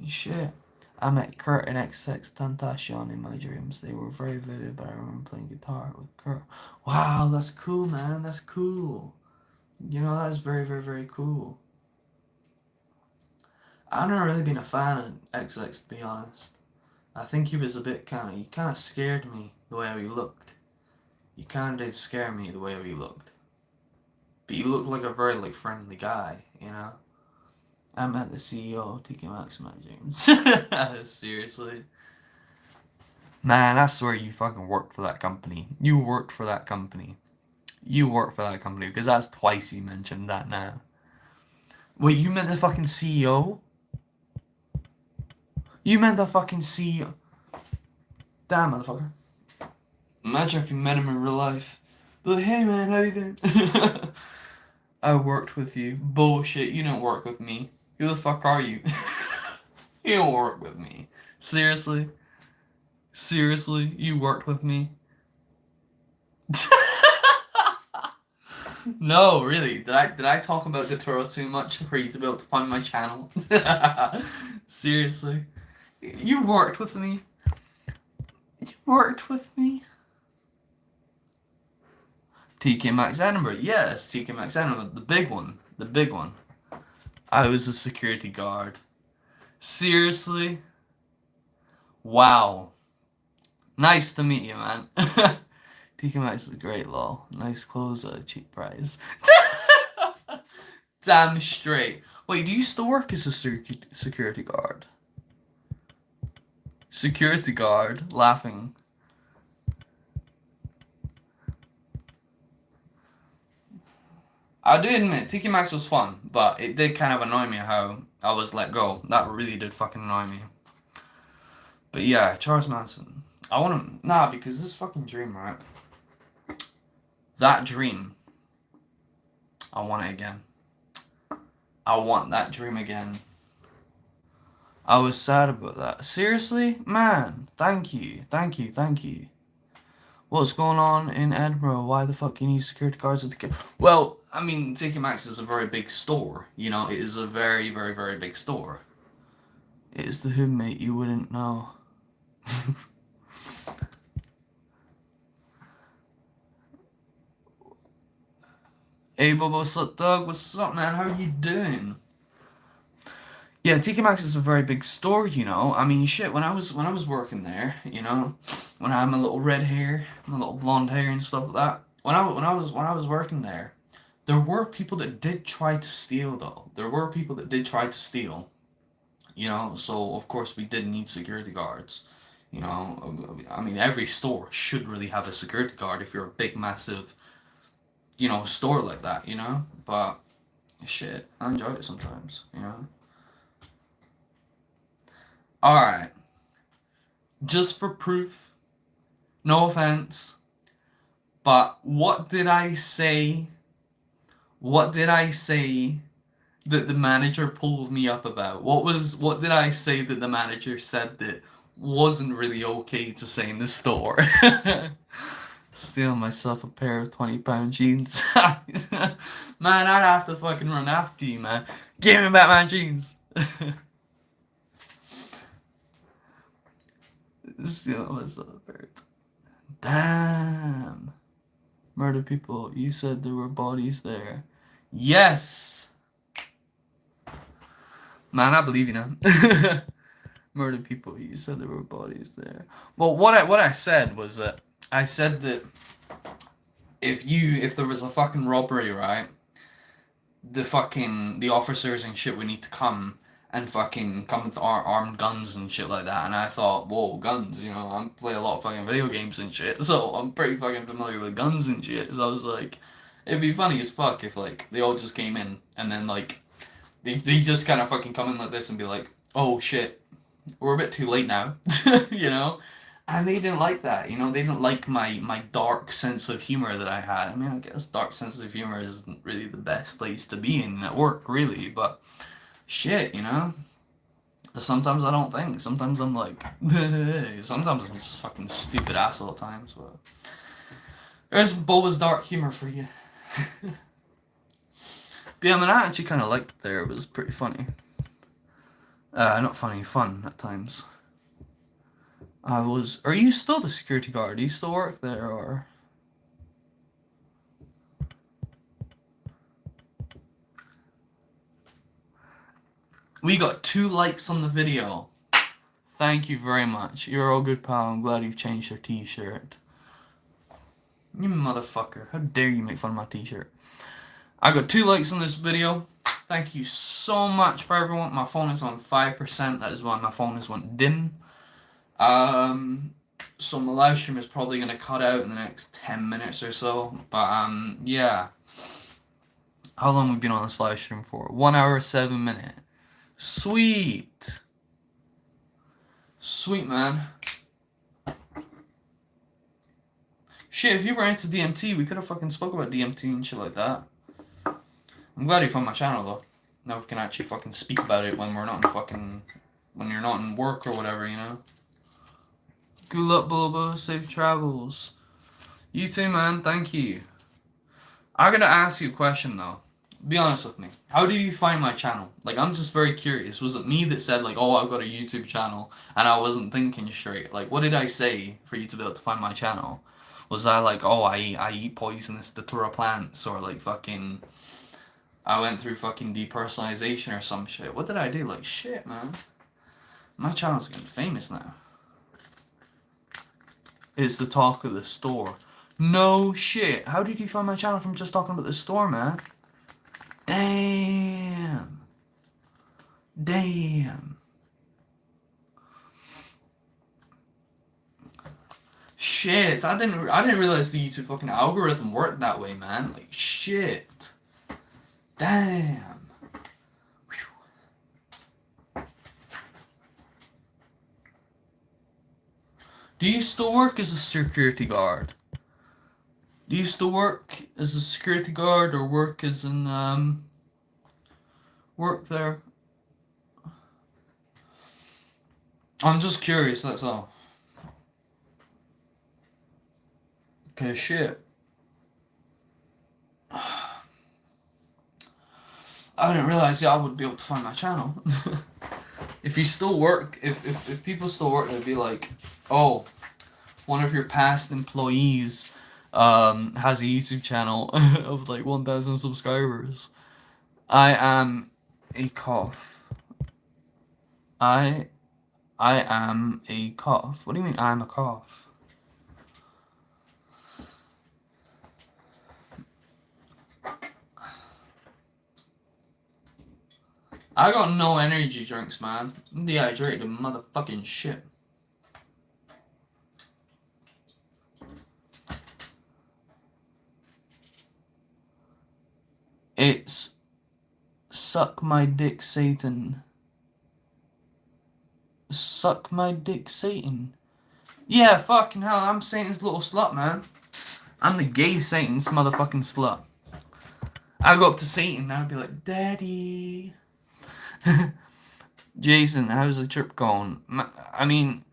Shit. I met Kurt and XXXTentacion in my dreams. They were very vivid, but I remember playing guitar with Kurt. Wow, that's cool, man. That's cool. You know, that's very, very, very cool. I've never really been a fan of XX, to be honest. I think he was a bit he kind of scared me the way he looked. He kind of did scare me the way he looked. But he looked like a very, like, friendly guy, you know? I met the CEO of TK Maxx in my dreams. Seriously. Man, I swear you fucking worked for that company. You worked for that company. You worked for that company, because that's twice you mentioned that now. Wait, you meant the fucking CEO? You meant the fucking CEO? Damn, motherfucker. Imagine if you met him in real life. Be like, hey man, how you doing? I worked with you. Bullshit, you don't work with me. Who the fuck are you? You don't work with me. Seriously? Seriously? You worked with me? No, really. Did I talk about Totoro too much for you to be able to find my channel? Seriously? You worked with me? You worked with me? TK Maxx Edinburgh. Yes, TK Maxx Edinburgh. The big one. The big one. I was a security guard. Seriously? Wow. Nice to meet you, man. TK Maxx is great, lol. Nice clothes at a cheap price. Damn straight. Wait, do you still work as a security guard? Security guard, laughing. I do admit, TK Maxx was fun, but it did kind of annoy me how I was let go. That really did fucking annoy me. But yeah, Charles Manson. I want to... Nah, because this fucking dream, right? That dream. I want it again. I want that dream again. I was sad about that. Seriously? Man, thank you. Thank you, thank you. What's going on in Edinburgh? Why the fuck you need security guards at the... Well, I mean, TK Maxx is a very big store. You know, it is a very, very, very big store. It is the hood, mate. You wouldn't know. Hey, Bobo, what's up, Doug? What's up, man? How are you doing? Yeah, TK Maxx is a very big store, you know. I mean, shit. When I was working there, you know, when I had my little red hair, my little blonde hair and stuff like that. When I was working there were people that did try to steal, though. There were people that did try to steal, you know. So of course we did need security guards. You know, I mean, every store should really have a security guard if you're a big, massive, you know, store like that, you know. But shit, I enjoyed it sometimes, you know. Alright, just for proof, no offense, but what did I say? What did I say that the manager pulled me up about? What did I say that the manager said that wasn't really okay to say in the store. Steal myself a pair of £20 jeans. Man, I'd have to fucking run after you, man. Give me back my jeans. Steal myself a pair. Damn. Murder people, you said there were bodies there. Yes! Man, I believe you now. Murder people, you said there were bodies there. Well, what I said was that I said that if there was a fucking robbery, right, the officers and shit would need to come and fucking come with armed guns and shit like that. And I thought, whoa, guns, you know, I play a lot of fucking video games and shit, so I'm pretty fucking familiar with guns and shit. So I was like, it'd be funny as fuck if, like, they all just came in and then, like, they just kind of fucking come in like this and be like, oh shit, we're a bit too late now, you know? And they didn't like that, you know? They didn't like my dark sense of humor that I had. I mean, I guess dark sense of humor isn't really the best place to be in at work, really, but shit, you know? Sometimes I don't think. Sometimes I'm like, sometimes I'm just fucking stupid asshole at times, but there's Boba's dark humor for you. But yeah, I mean, I actually kind of liked it there. It was pretty funny. Not funny, fun at times. Are you still the security guard? Do you still work there, or? We got 2 likes on the video. Thank you very much. You're all good, pal. I'm glad you've changed your t-shirt. You motherfucker. How dare you make fun of my t-shirt. I got 2 likes on this video. Thank you so much for everyone. My phone is on 5%. That is why my phone has went dim. So my live stream is probably going to cut out in the next 10 minutes or so. But, yeah. How long have we been on this live stream for? 1 hour, 7 minutes. Sweet. Sweet, man. Shit, if you were into DMT, we could have fucking spoke about DMT and shit like that. I'm glad you found my channel, though. Now we can actually fucking speak about it when we're not in fucking... when you're not in work or whatever, you know? Good luck, Boba. Safe travels. You too, man. Thank you. I'm gonna ask you a question, though. Be honest with me. How did you find my channel? Like, I'm just very curious. Was it me that said, like, oh, I've got a YouTube channel, and I wasn't thinking straight? Like, what did I say for you to be able to find my channel? Was I like, oh, I eat poisonous datura plants, or like fucking... I went through fucking depersonalization or some shit. What did I do? Like, shit, man. My channel's getting famous now. It's the talk of the store. No shit. How did you find my channel from just talking about the store, man? Damn. Damn. Shit, I didn't realize the YouTube fucking algorithm worked that way, man. Like, shit. Damn. Whew. Do you still work as a security guard? Do you still work as a security guard or work as an, work there? I'm just curious, that's all. Okay, shit. I didn't realize y'all would be able to find my channel. If you still work, if people still work, they'd be like, oh, one of your past employees has a YouTube channel of like 1,000 subscribers. I am a cough. I am a cough. What do you mean I'm a cough? I got no energy drinks, man. I'm dehydrated motherfucking shit. It's suck my dick, Satan. Suck my dick, Satan. Yeah, fucking hell, I'm Satan's little slut, man. I'm the gay Satan's motherfucking slut. I go up to Satan and I'd be like, Daddy. Jason, how's the trip going? I mean,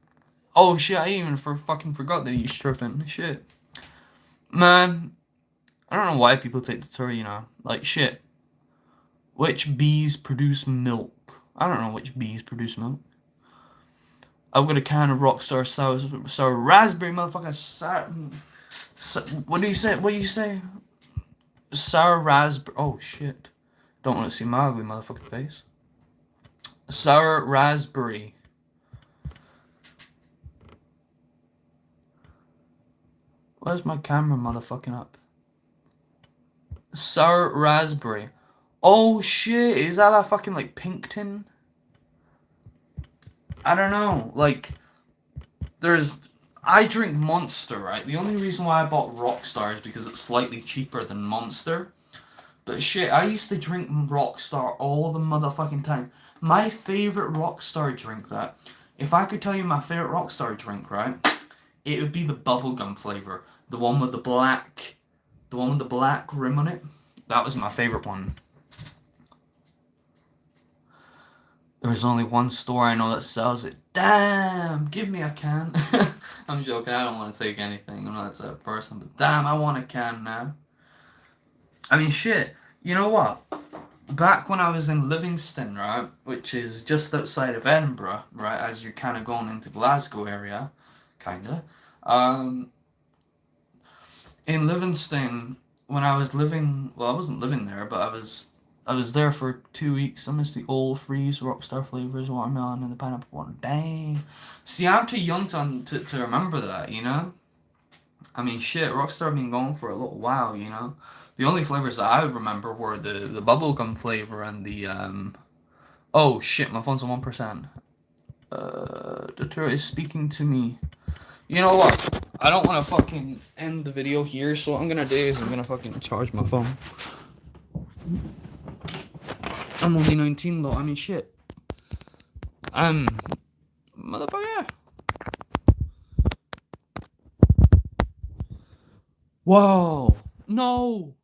Oh shit, I even fucking forgot that he's tripping. Shit. Man, I don't know why people take the tour, you know. Like, shit. Which bees produce milk? I don't know which bees produce milk. I've got a can of Rockstar sour raspberry, motherfucker. What do you say? What do you say? Sour raspberry. Oh shit. Don't want to see my ugly motherfucking face. Sour raspberry. Where's my camera motherfucking up? Sour raspberry. Oh shit, is that a fucking like pink tin? I don't know. Like, I drink Monster, right? The only reason why I bought Rockstar is because it's slightly cheaper than Monster. But shit, I used to drink Rockstar all the motherfucking time. My favorite Rockstar drink, that, if I could tell you my favorite Rockstar drink, right? It would be the bubblegum flavor. The one with the black rim on it. That was my favorite one. There's only one store I know that sells it. Damn, give me a can. I'm joking, I don't want to take anything. I'm not that type of person, but damn, I want a can now. I mean, shit, you know what? Back when I was in Livingston, right, which is just outside of Edinburgh, right, as you're kind of going into Glasgow area, kinda. In Livingston, when I was living, well, I wasn't living there, but I was there for 2 weeks. I missed the old freeze Rockstar flavors, watermelon, and the pineapple one. Dang. See, I'm too young to remember that, you know? I mean, shit, Rockstar been going for a little while, you know? The only flavors that I would remember were the bubblegum flavor and the, oh shit, my phone's on 1%. The turret is speaking to me. You know what? I don't want to fucking end the video here, so what I'm gonna do is I'm gonna fucking charge my phone. I'm only 19 though, I mean shit. Motherfucker. Whoa. No.